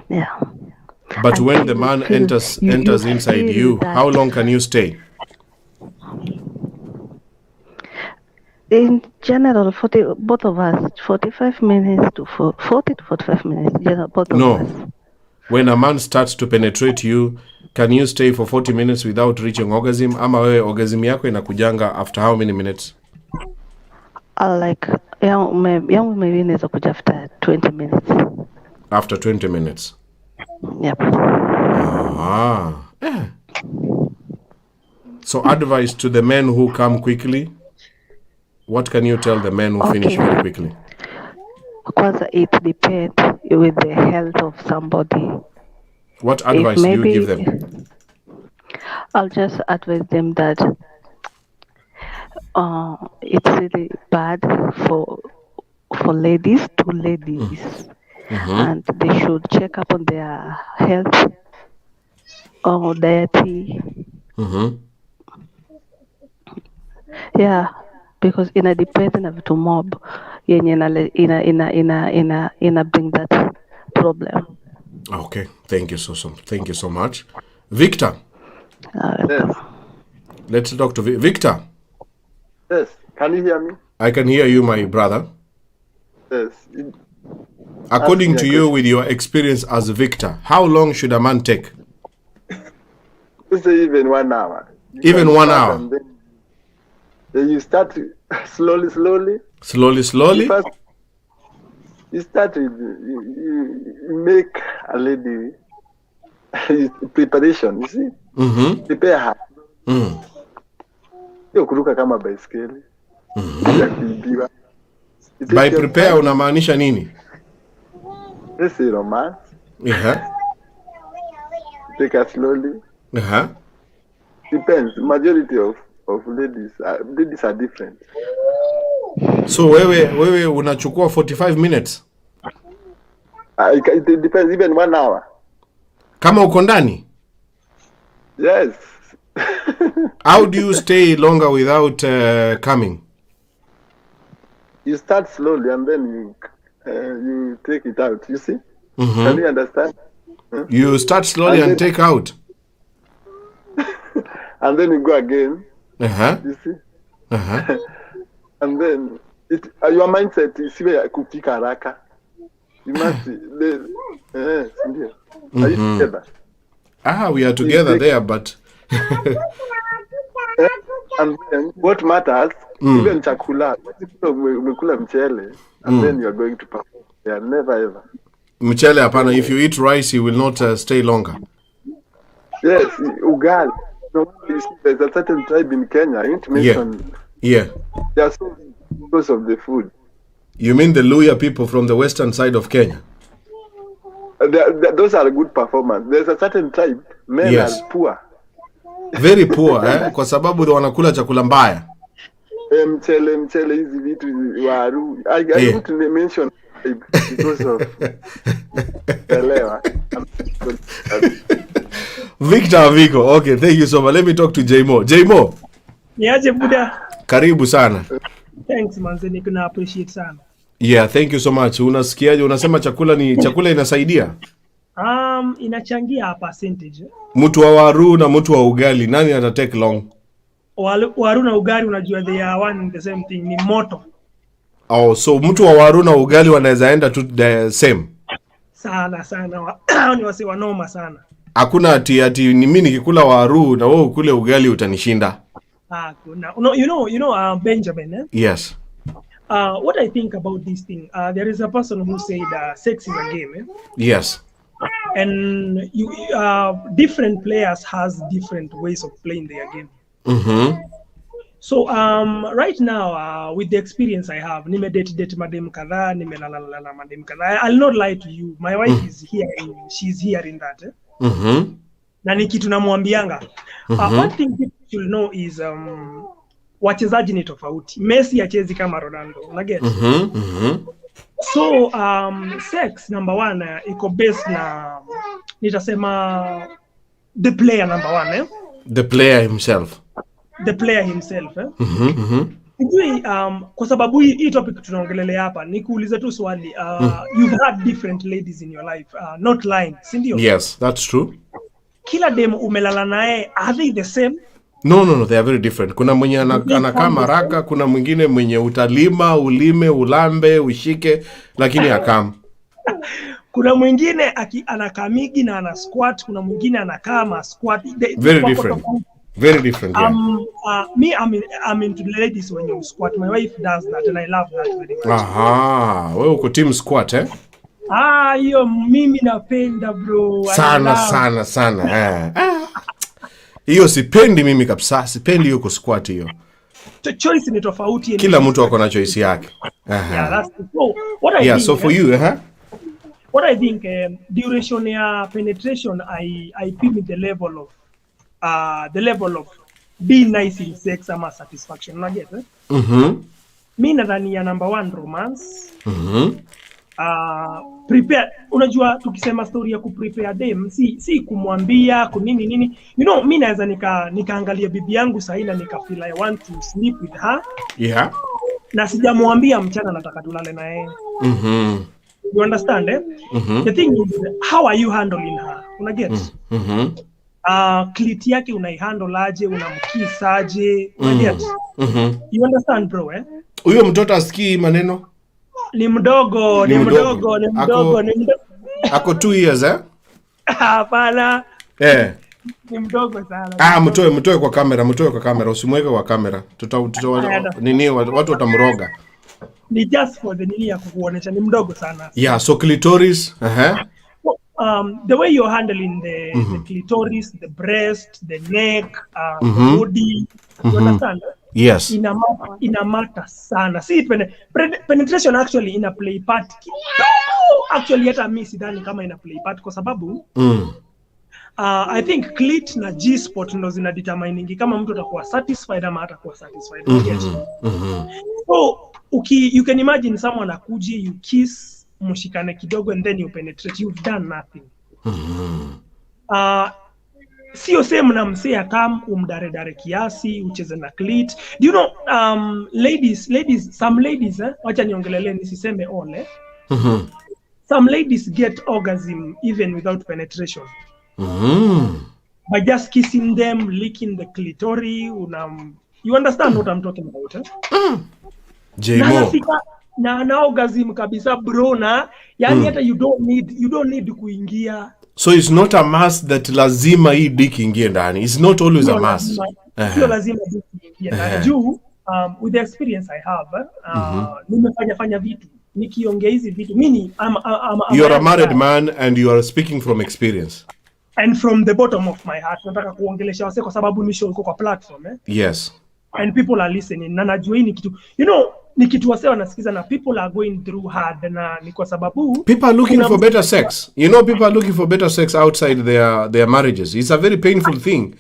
Yeah. But when the man enters inside you, how long can you stay? In general, both of us, 45 minutes to 40 to 45 minutes. Both of us. When a man starts to penetrate you, can you stay for 40 minutes without reaching orgasm? Ama wewe orgasm yako inakujanga after how many minutes? Yangu maybe inaweza kuja after 20 minutes. After 20 minutes? Yep. So advice to the men who come quickly. What can you tell the men who finish very quickly? Kwanza, it depends with the health of somebody. What advice do you give them? I'll just advise them that it's really bad for ladies, and they should check up on their health or dietary. Yeah, because ina depend na vitu mob yenye ina bring that problem. Okay, thank you so much. Victor. Yes. Let's talk to Victor. Yes. Can you hear me? I can hear you, my brother. Yes. According to you, with your experience as a Victor, how long should a man take? Let's say even 1 hour. Even 1 hour? Then you start slowly. Slowly? First, you start with, you make a lady preparation, you see? Prepare her. Hiyo kuruka kama baiskeli. By prepare unamaanisha nini? Let's say romance. Take her slowly. Depends. Majority of ladies are different. So wewe unachukua 45 minutes? It depends, even 1 hour. Kama uko ndani? Yes. How do you stay longer without coming? You start slowly and then you take it out, you see? Can you understand? You start slowly and take out? And then you go again. You see? And then your mindset is kupika haraka. You must are you together? We are together there, but and then what matters, even chakula, umekula mchele, and then you are going to perform. Yeah, never ever. Mchele hapana, if you eat rice, you will not stay longer. Yes, ugali. No, there's a certain tribe in Kenya. I didn't mention. Yeah. They are so because of the food. You mean the Luya people from the western side of Kenya? Those are good performers. There's a certain tribe, men are poor. Very poor, kwa sababu wanakula chakula mbaya. Mchele hizi vitu waru. I didn't mention because of elewa. Victor Vico. Okay, thank you so much. Let me talk to Jmo. Jmo. Niaje Buda. Karibu sana. Thanks manze, nikuna appreciate sana. Yeah, thank you so much. Unasikiaje? Unasema chakula inasaidia? Inachangia percentage. Mtu wa waru na mtu wa ugali, nani ata take long? Waru na ugali unajua they are one and the same thing, ni moto. Oh, so mtu wa waru na ugali wanaweza enda to the same. Sana. Ni wasi wanoma sana. Hakuna ati ni mimi nikikula waru na wewe ukule ugali utanishinda. Kuna. You know Benjamin, eh? Yes. What I think about this thing, there is a person who said sex is a game, eh? Yes. And different players has different ways of playing their game. So right now with the experience I have, date madem kadha, nimelala madem kadha. I'll not lie to you. My wife is here, she's hearing that. Eh? Na ni kitu namwambianga. One thing people should know is wachezaji ni tofauti. Messi hachezi kama Ronaldo. Unaget? So sex number one iko based na nitasema the player number one, eh? The player himself. The player himself, eh? Kwa sababu hii topic tunaongelelea hapa, nikuulize tu swali. You've had different ladies in your life, not lying, si ndio? Yes, that's true. Kila dem umelala naye, are they the same? No, they are very different. Kuna mwenye anakaa maraka, kuna mwingine mwenye utalima, ulime, ulambe, ushike, lakini akam. Kuna mwingine anakaa migi na ana squat, kuna mwingine anakaa ma squat. Very different. Very different, yeah. Me, I'm into ladies when you squat. My wife does that and I love that very much. Aha, wewe uko team squat, eh? Hiyo mimi napenda bro. Sana. Hiyo sipendi mimi kabisa. Sipendi hiyo ku squat hiyo. Choice ni tofauti. Kila mtu ako na choice yake. Yeah, that's so. What I think, so for you, what I think duration ya penetration I pin the level of being nice in sex ama satisfaction. Unaget, eh? Mimi nadhani ya number one romance. Prepare, unajua tukisema story ya kuprepare dem si kumwambia kunini. You know, mimi naweza nikaangalia bibi yangu sahi na nikafeel I want to sleep with her. Yeah. Na sijamwambia mchana nataka tulale na yeye. You understand, eh? The thing is, how are you handling her? Unaget? Clit yake unaihandle aje, unamkisaje, unaget? You understand bro, eh? Huyo mtoto asikii maneno? Ni mdogo. Ako 2 years, eh? Hapana. Ni mdogo sana. Mtoe kwa kamera, usimweke kwa kamera. Watu watamroga. Ni just for the nini ya kukuonesha ni mdogo sana. Yeah, so clitoris, the way you're handling the clitoris, the breast, the neck, the body, you understand? Yes. Inamata sana. See, penetration actually ina play part. Actually hata mimi sidhani kama ina play part kwa sababu I think clit na G-spot ndo zina determine kama mtu atakuwa satisfied ama hatakuwa satisfied. So you can imagine someone akuje, you kiss, mshikane kidogo and then you penetrate, you've done nothing. Sio same na msea kam umdare kiasi ucheze na clit. Do you know ladies, some ladies, wacha niongelele nisiseme all, eh? Some ladies get orgasm even without penetration. By just kissing them, licking the clitoris, you understand what I'm talking about, eh? Na orgasm kabisa bro, na yani hata you don't need kuingia. So it's not a must that lazima hii dick ingie ndani. It's not always a must. Sio lazima dick ingie ndani. Juu with the experience I have, nimefanya vitu. Nikiongea hizi vitu mimi you're a married man and you are speaking from experience. And from the bottom of my heart nataka kuongelesha wase kwa sababu ni show kwa platform, eh? Yes. And people are listening. Na najua hii ni kitu, you know, ni kitu wase wanasikiza na people are going through hard, na ni kwa sababu people are looking for better sex. You know, people are looking for better sex outside their marriages. It's a very painful thing.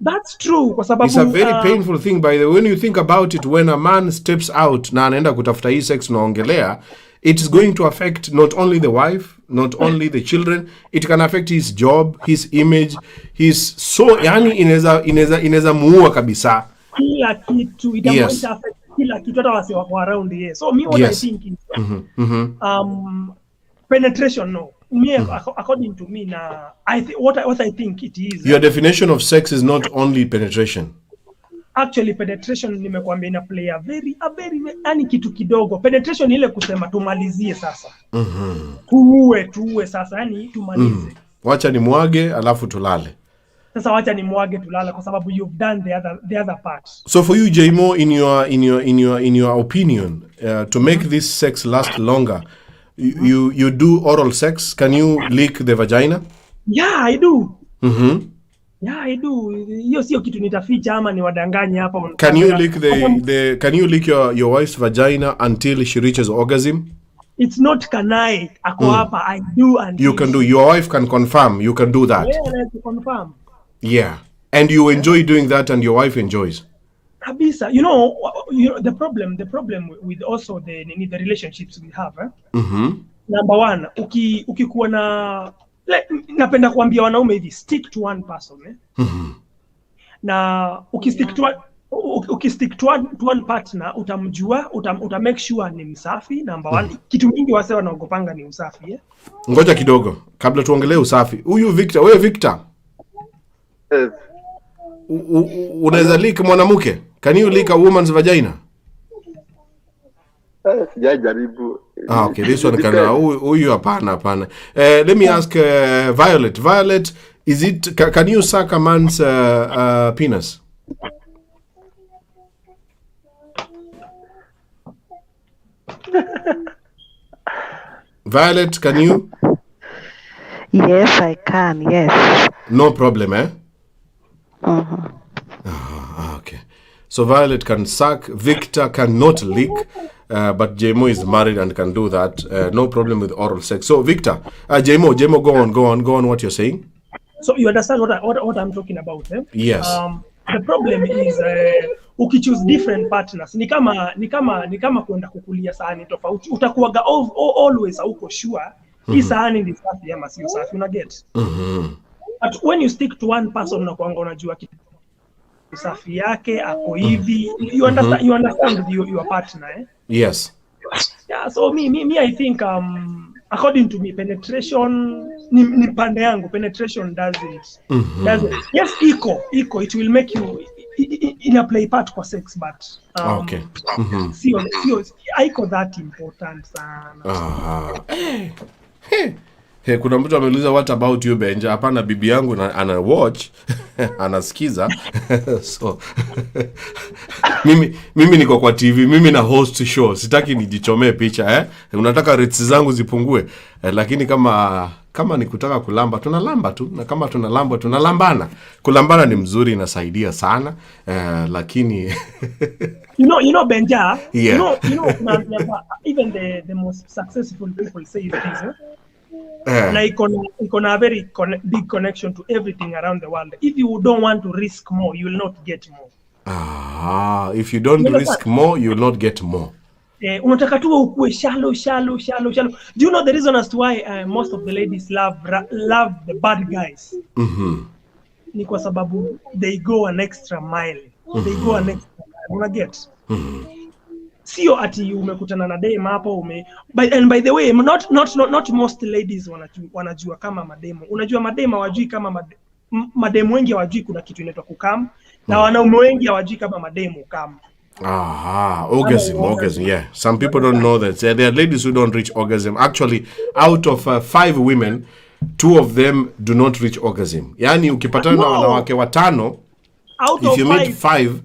That's true kwa sababu it's a very painful thing by the way when you think about it. When a man steps out na anaenda kutafuta hii sex naongelea, It's going to affect not only the wife, not only the children, it can affect his job, his image, his so yani inaweza muua kabisa. Kila kitu Yes. affect kila kitu hata wase wako around here. So me what I think is penetration no. Me according to me na what I think it is. Your definition of sex is not only penetration. Actually penetration nimekwambia ina play a very yani kitu kidogo. Penetration ile kusema tumalizie sasa. Tuue sasa yani tumalize. Wacha ni mwage alafu tulale. Sasa wacha ni mwage tulala kwa sababu you've done the other part. So for you, Jmo, in your opinion, to make this sex last longer, you do oral sex. Can you lick the vagina? Yeah, I do. Yeah, I do. Hiyo sio kitu nitaficha ama niwadanganye hapa. Can you lick can you lick your wife's vagina until she reaches orgasm? It's not can I ako hapa, I do and you can do. Your wife can confirm you can do that. Yeah, I can confirm. Yeah. And you enjoy doing that and your wife enjoys. Kabisa. You know the problem with also the relationships we have. Number one, ukikuwa na napenda kuambia wanaume hivi, stick to one person. Na ukistick to one partner utamjua, uta make sure ni msafi. Number one, kitu mingi wase wanaogopanga ni usafi. Ngoja kidogo kabla tuongelee usafi. Huyu Victor, wewe Victor. Yes. Unaweza lick mwanamke? Can you lick a woman's vagina? Sijajaribu. Okay, this one can huyu hapana. Let me ask Violet. Violet, can you suck a man's penis? Violet, can you? Yes, I can. Yes. No problem, eh? Okay. So Violet can suck, Victor cannot lick, but Jmo is married and can do that. No problem with oral sex. So Victor, Jmo, go on what you're saying. So you understand what I'm talking about, eh? Yes. The problem is ukichoose different partners ni kama kwenda kukulia sahani tofauti. Utakuwaga always uko sure hii sahani ni safi ama sio safi, una get. But when you stick to one person unakuanga unajua kitu safi yake ako hivi. You understand your partner, eh? Yes. Yeah, so me I think according to me penetration ni pande yangu, penetration doesn't. Yes, eco it will make you in a play part kwa sex, but okay. Sio eco that important sana. Hey, kuna mtu ameuliza what about you Benja? Hapana, bibi yangu ana watch anasikiza. So mimi niko kwa TV, mimi na host show. Sitaki nijichomee picha Unataka rates zangu zipungue. Lakini kama ni kutaka kulamba tunalamba tu, na kama tunalamba tunalambana. Kulambana ni mzuri, inasaidia sana. Lakini you know Benja, yeah. you know even the most successful people say this, na iko na a very big connection to everything around the world. If you don't want to risk more, you will not get more. If you don't risk more, you will not get more. Unataka tu ukue shallow. Do you know the reason as to why most of the ladies love the bad guys? Ni kwa sababu they go an extra mile. They go an extra mile. Una get? Sio ati umekutana na dem hapo by the way, not most ladies wanajua kama mademo. Unajua mademo hawajui kama mademo wengi hawajui kuna kitu inaitwa kukam, na wanaume wengi hawajui kama mademo kukam. Orgasm, yeah. Some people don't know that. There are ladies who don't reach orgasm. Actually, out of 5 women, 2 of them do not reach orgasm. Yani ukipatana na wanawake watano, if you meet 5,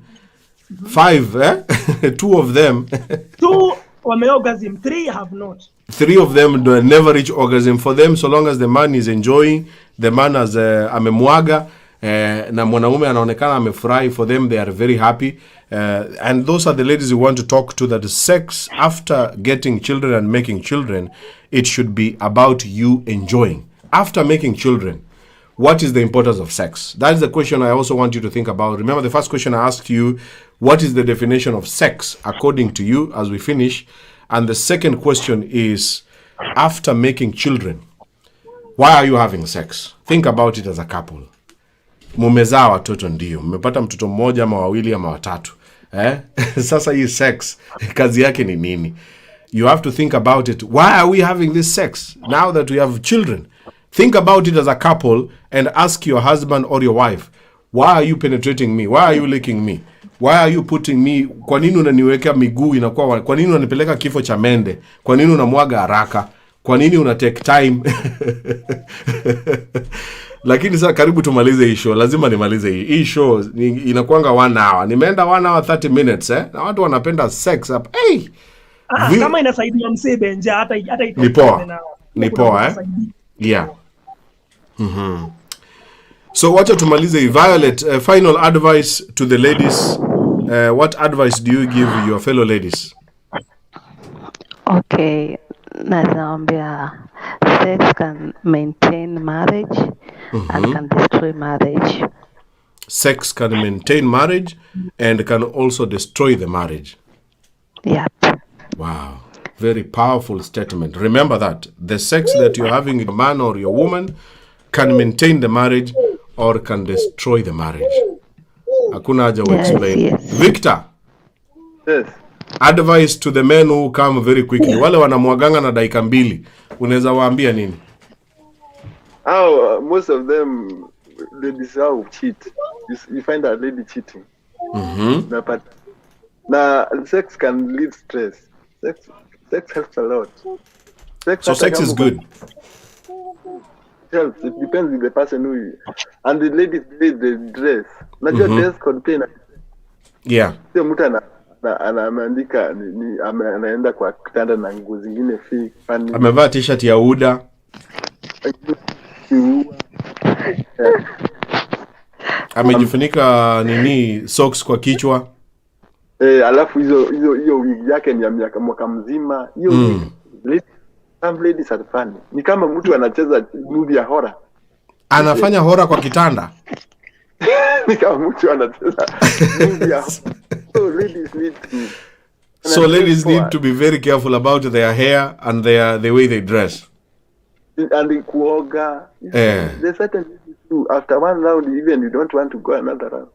2 of them 2 wameorgasm, 3 have not. 3 of them do never reach orgasm. For them, so long as the man is enjoying, the man has amemwaga, na mwanaume anaonekana amefurahi, for them they are very happy. And those are the ladies you want to talk to, that sex after getting children and making children, it should be about you enjoying. After making children, what is the importance of sex? That is the question I also want you to think about. Remember the first question I asked you, what is the definition of sex according to you, as we finish? And the second question is, after making children, why are you having sex? Think about it as a couple. Mumezaa watoto ndio. Mmepata mtoto mmoja ama wawili ama watatu. Sasa hii sex, kazi yake ni nini? You have to think about it. Why are we having this sex now that we have children? Think about it as a couple and ask your husband or your wife, why are you penetrating me? Why are you licking me? Why are you putting me? Kwa nini unaniweka miguu inakuwa? Kwa nini unanipeleka kifo cha mende? Kwa nini unamwaga haraka? Kwa nini una take time? Lakini sasa karibu tumalize hii show. Lazima nimalize hii show. Inakuanga 1 hour. Nimeenda 1 hour 30 minutes Na watu wanapenda sex up. Hey! Kama inasaidia msee Benja hata ni poa Yeah. So wacha tumalize hii. Violet, final advice to the ladies. What advice do you give your fellow ladies? Okay, naambia sex can maintain marriage and can destroy marriage. Sex can maintain marriage and can also destroy the marriage. Yep. Wow. Very powerful statement. Remember that. The sex that you're having with your man or your woman can maintain the marriage or can destroy the marriage. Hakuna haja wa explain. Yes. Victor. Yes. Advice to the men who come very quickly. Wale wanamwaganga na dakika 2. Unaweza waambia nini? Most of them, ladies cheat. You find a lady cheating. Sex can lead stress. Sex helps a lot. Sex is good. Helps. It depends on the person who you. And the ladies need the dress. Najua dress contain. Yeah. Sio mtu anaandika anaenda kwa kitanda na nguo zingine fake. Amevaa t-shirt ya Uda. Amejifunika socks kwa kichwa. Alafu hiyo wig yake ni ya mwaka mzima. Hiyo wig. Some ladies are funny. Ni kama mtu anacheza movie ya horror. Anafanya horror kwa kitanda. Ni kama mtu anacheza movie ya horror. So ladies need to be very careful about their hair and the way they dress. And the kuoga. There's certain things too. After one round, even you don't want to go another round.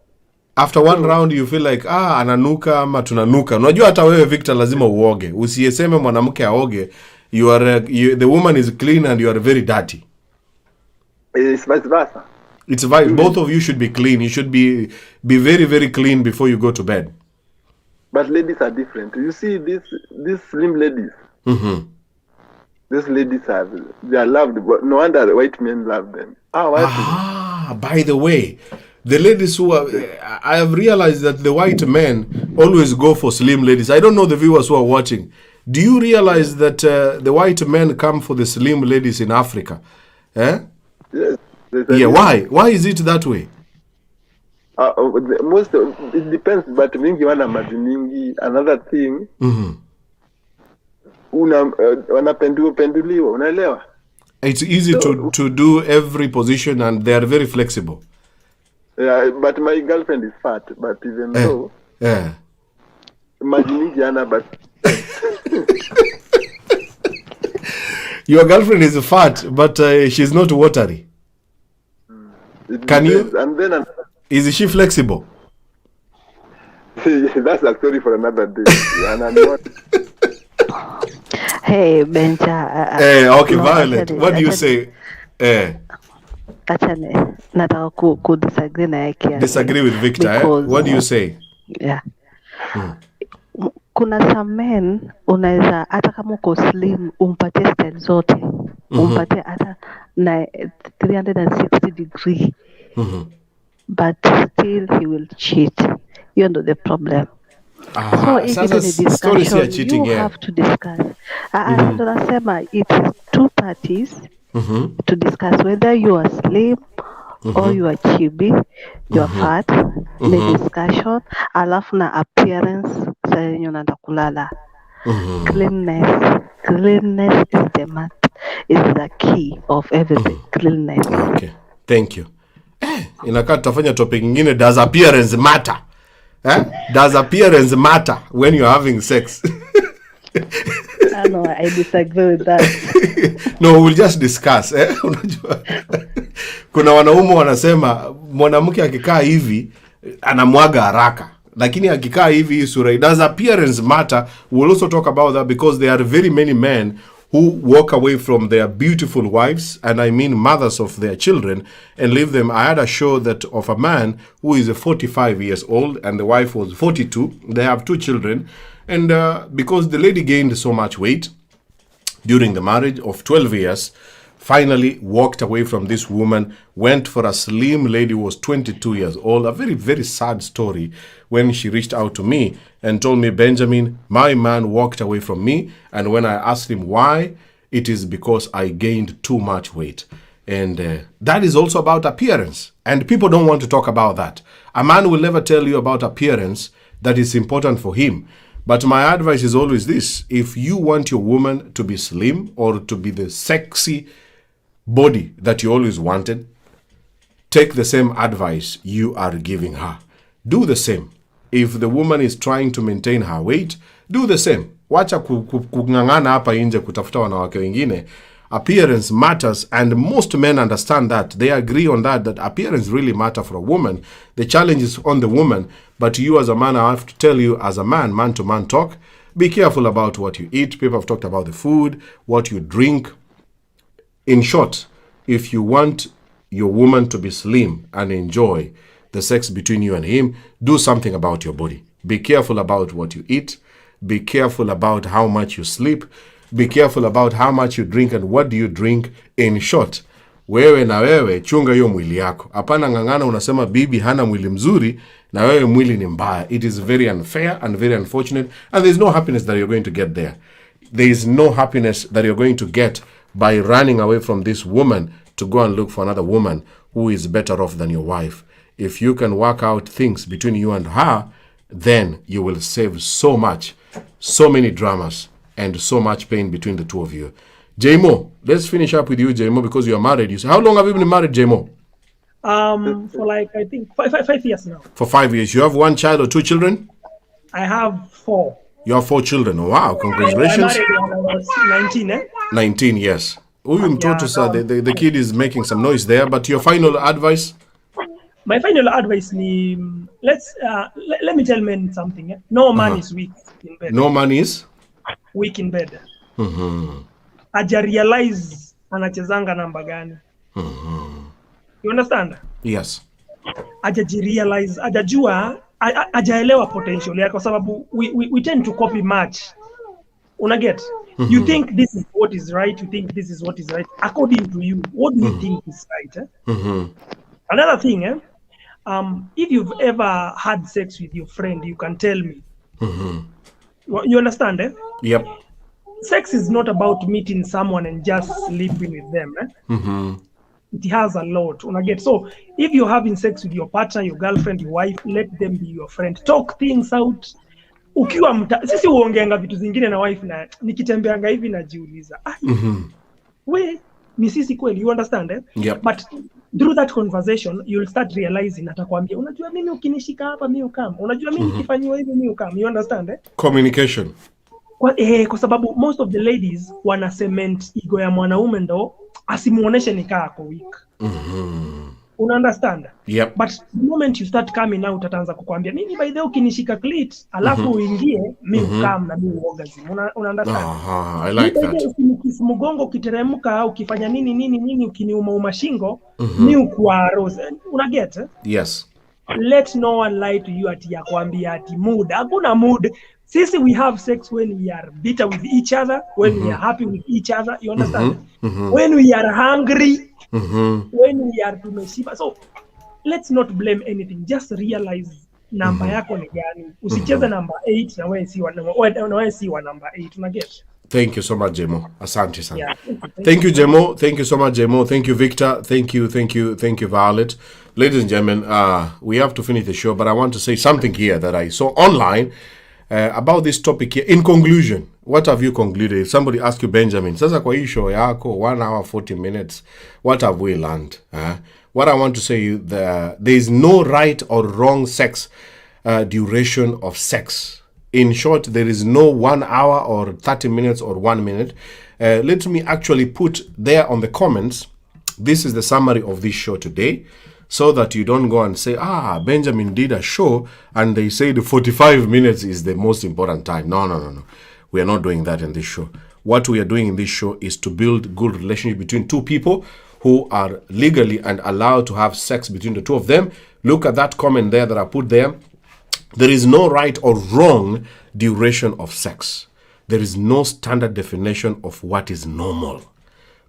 After one round you feel like ananuka ama tunanuka. Unajua hata wewe Victor lazima uoge. Usiyeseme mwanamke aoge. The woman is clean and you are very dirty. It's vice versa. It's vice. Both of you should be clean. You should be very, very clean before you go to bed. But ladies are different. You see these slim ladies. These ladies they are loved, but no wonder the white men love them. By the way, the ladies who are, I have realized that the white men always go for slim ladies. I don't know the viewers who are watching. Do you realize that the white men come for the slim ladies in Africa? Yes. Yeah. Why is it that way? It depends, but mingi wana maji mingi. Another thing. Wanapenduliwa, unaelewa? It's easy to do every position and they are very flexible. Yeah, but my girlfriend is fat, but even though maji mingi ana but your girlfriend is fat, but she's not watery. Can you? And then is she flexible? That's a story for another day. Hey, Benja. Okay, Violet. What do you say? Achane, nataka ku disagree na yake. Disagree with Victor. What do you say? Yeah. Kuna some men unaweza hata kama uko slim umpatie style zote. Umpatie hata na 360 degree. But still he will cheat. You know the problem. So if it is a discussion, you have to discuss. Ndo nasema it is two parties to discuss whether you are slim or you are chubby, you are fat, the discussion, alafu na appearance sa yenye unaenda kulala. Cleanness is the key of everything. Cleanness. Okay, thank you. Inakaa tutafanya topic nyingine, does appearance matter? Does appearance matter when you're having sex? No, I disagree with that. No, we'll just discuss. Unajua, kuna wanaume wanasema mwanamke akikaa hivi anamwaga haraka, lakini akikaa hivi sura, does appearance matter? We'll also talk about that, because there are very many men who walk away from their beautiful wives, and I mean mothers of their children, and leave them. I had a show that of a man who is 45 years old and the wife was 42. They have 2 children, and because the lady gained so much weight during the marriage of 12 years, finally walked away from this woman, went for a slim lady who was 22 years old. A very, very sad story when she reached out to me and told me, Benjamin, my man walked away from me. And when I asked him why, it is because I gained too much weight. And that is also about appearance. And people don't want to talk about that. A man will never tell you about appearance that is important for him. But my advice is always this: if you want your woman to be slim or to be the sexy body that you always wanted, take the same advice you are giving her. Do the same. If the woman is trying to maintain her weight, do the same. Wacha kung'ang'ana hapa nje kutafuta wanawake wengine. Appearance matters, and most men understand that. They agree on that appearance really matter for a woman. The challenge is on the woman, but you as a man, I have to tell you as a man to man talk, be careful about what you eat. People have talked about the food, what you drink. In short, if you want your woman to be slim and enjoy the sex between you and him, do something about your body. Be careful about what you eat. Be careful about how much you sleep. Be careful about how much you drink and what do you drink. In short, wewe na wewe chunga hiyo mwili yako. Hapana ngangana unasema bibi hana mwili mzuri na wewe mwili ni mbaya. It is very unfair and very unfortunate, and there is no happiness that you're going to get there. There is no happiness that you're going to get by running away from this woman to go and look for another woman who is better off than your wife. If you can work out things between you and her, then you will save so much, so many dramas, and so much pain between the two of you. Jmo, let's finish up with you, Jmo, because you are married. You say, how long have you been married, Jmo? For like, I think, 5 years now. For 5 years. You have 1 child or 2 children? I have 4. You have 4 children. Wow, congratulations. I married when I was 19, 19, yes. Huyu mtoto sa, the kid is making some noise there, but your final advice? My final advice ni, let me tell men something. No man is weak in bed. No man is? Weak in bed. Aja realize anachezanga namba gani. You understand? Yes. Ajajirealize, ajajua, ajaelewa potential yake, kwa sababu we tend to copy much. Unaget? You think this is what is right, you think this is what is right. According to you, what do you think is right? Another thing, if you've ever had sex with your friend, you can tell me. You understand? Yep. Sex is not about meeting someone and just sleeping with them. It has a lot. Unaget? So if you're having sex with your partner, your girlfriend, your wife, let them be your friend. Talk things out. Ukiwa sisi uongeanga vitu zingine na wife, na nikitembeanga hivi najiuliza, we ni sisi kweli? You understand? Yep. But through that conversation you'll start realizing, atakwambia, unajua mimi ukinishika hapa mimi ukam, unajua mimi nikifanywa hivi mimi ukam. You understand? Communication. Kwa sababu most of the ladies wana cement ego ya mwanaume ndo asimuoneshe nikaa kwa weak. Una understand? Yep. But the moment you start coming out, ataanza kukwambia mimi by the way ukinishika clit alafu uingie mimi ukam na mimi orgasm. Una understand? I like that. Mgongo ukiteremka, ukifanya nini ukiniuma shingo, mimi ukuwa rose. Una get? Yes. Let no one lie to you ati yakwambia ati mood. Hakuna mood. Sisi we have sex when we are bitter with each other, when we are happy with each other. You understand? When we are hungry, when we are tumeshiba. So let's not blame anything. Just realize namba yako ni gani. Usicheze number 8 na wewe si wa number 8. Unaget? Thank you so much, Jmo. Asante sana. Yeah. Thank you, Jmo. Thank you so much, Jmo. Thank you, Victor. Thank you, Violet. Ladies and gentlemen, we have to finish the show, but I want to say something here that I saw online about this topic here. In conclusion, what have you concluded? If somebody asks you, Benjamin, sasa kwa hii show yako 1 hour 40 minutes, what have we learned? What I want to say, there is no right or wrong sex duration of sex. In short, there is no 1 hour or 30 minutes or 1 minute. Let me actually put there on the comments, this is the summary of this show today, so that you don't go and say, Benjamin did a show and they say the 45 minutes is the most important time. No. We are not doing that in this show. What we are doing in this show is to build good relationship between two people who are legally and allowed to have sex between the two of them. Look at that comment there that I put there. There is no right or wrong duration of sex. There is no standard definition of what is normal.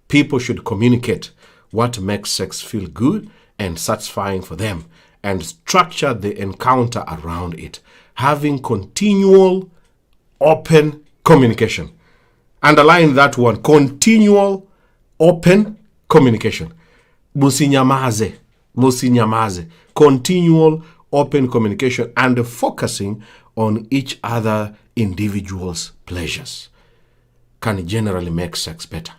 People should communicate what makes sex feel good and satisfying for them and structure the encounter around it. Having continual, open communication. Underline that one. Continual, open communication. Musinyamaze. Continual, open communication and focusing on each other individual's pleasures can generally make sex better.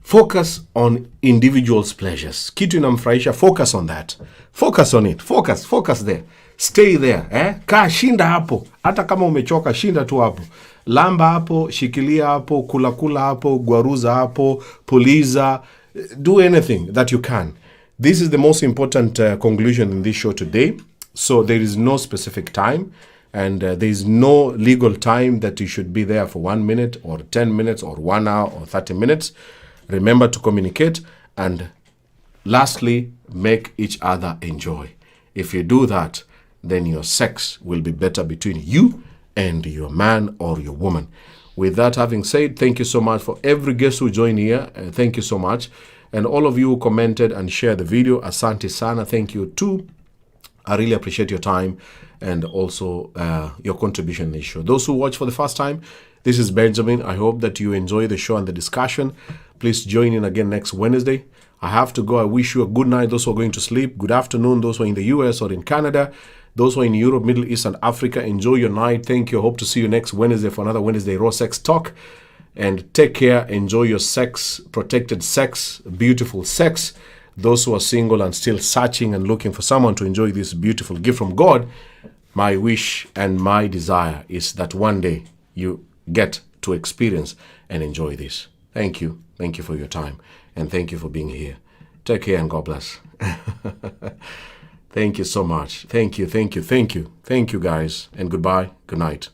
Focus on individuals' pleasures. Kitu inamfurahisha, focus on that. Focus on it. Focus there. Stay there. Kaa, shinda hapo. Hata kama umechoka, shinda tu hapo. Lamba hapo, shikilia hapo, kula hapo, gwaruza hapo, puliza. Do anything that you can. This is the most important conclusion in this show today. So there is no specific time and there is no legal time that you should be there for 1 minute or 10 minutes or 1 hour or 30 minutes. Remember to communicate and lastly, make each other enjoy. If you do that, then your sex will be better between you and your man or your woman. With that having said, thank you so much for every guest who joined here. Thank you so much. And all of you who commented and shared the video, asante sana. Thank you too. I really appreciate your time and also your contribution in this show. Those who watch for the first time, this is Benjamin. I hope that you enjoy the show and the discussion. Please join in again next Wednesday. I have to go. I wish you a good night, those who are going to sleep. Good afternoon, those who are in the US or in Canada. Those who are in Europe, Middle East, and Africa. Enjoy your night. Thank you. I hope to see you next Wednesday for another Wednesday Raw Sex Talk. And take care. Enjoy your sex, protected sex, beautiful sex. Those who are single and still searching and looking for someone to enjoy this beautiful gift from God, my wish and my desire is that one day you get to experience and enjoy this. Thank you. Thank you for your time. And thank you for being here. Take care and God bless. Thank you so much. Thank you. Thank you, guys. And goodbye. Good night.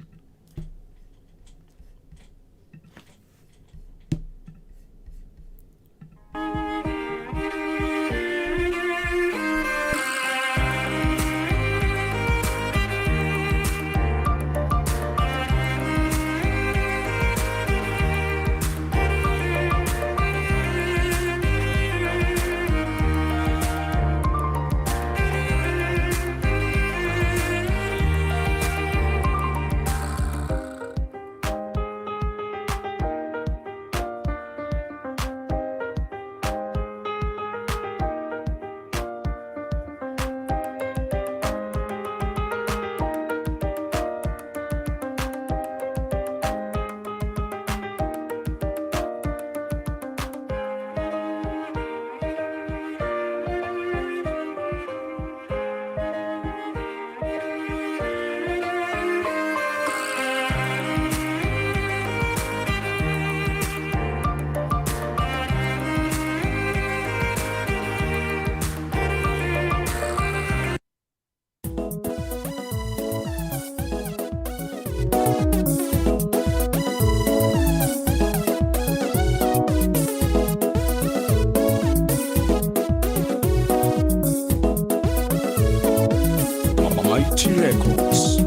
Mighty Records.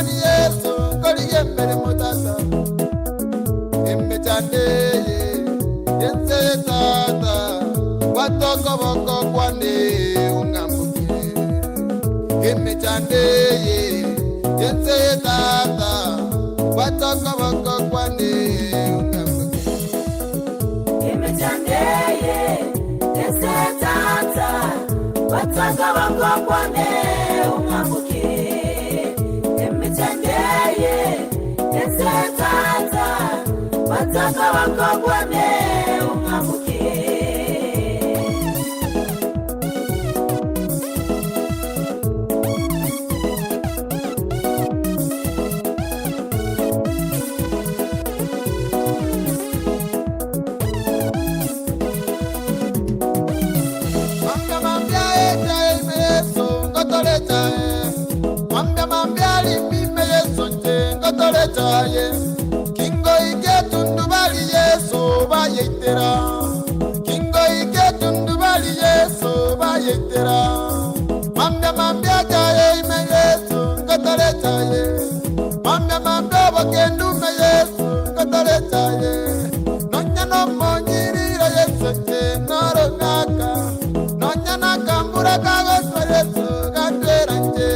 Yesu yense tata watoko boko kwane ungambuke imechande yense tata watoko boko kwane ungambuke imechande yense tata watoko boko kwane ungambuke imechande yense tata watoko boko kwane ungambuke Kingo ike tundubali Yesu bayitera Kingo ike tundubali Yesu bayitera Mambia jaye ime Yesu ngotole jaye Mambia bakendu me Yesu ngotole jaye Nonya no monyirira Yesu che noro ngaka Nonya na kambura kago Yesu gandera nje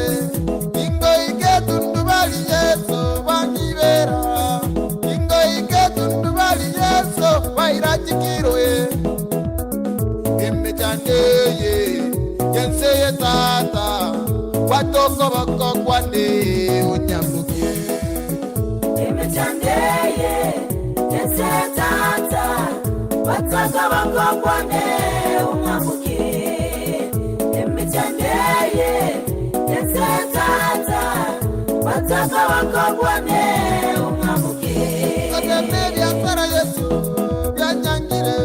Kingo ike tundubali Yesu Kingo ike tundubali Yesu wairachikiroe imechande yense tata watoko bako kwane unyambuke imechande yense tata watoko bako kwane unyambuke imechande yense tata watoko bako kwane Media Sara Yesu, Yanyangire,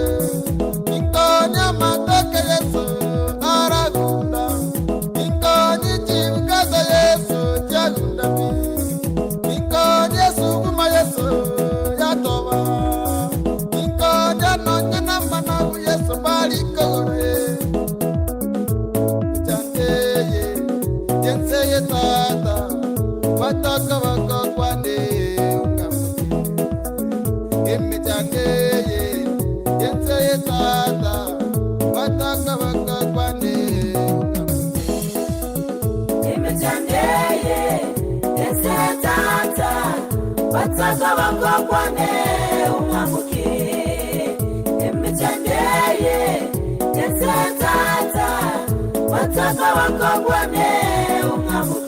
Inkonya Matoke Yesu, Aragunda, Inkonya Chimkaza Yesu, Jagunda, Inkonya Suguma Yesu, Yatoba, Inkonya Nonya Namana Yesu, Barikore, Chanteye, Yenseye Tata, Wataka Wako Kwane. Yense tata wataka waka kwane imechande yense tata wataka waka kwane ungambuke imechande yense tata wataka waka kwane ungambuke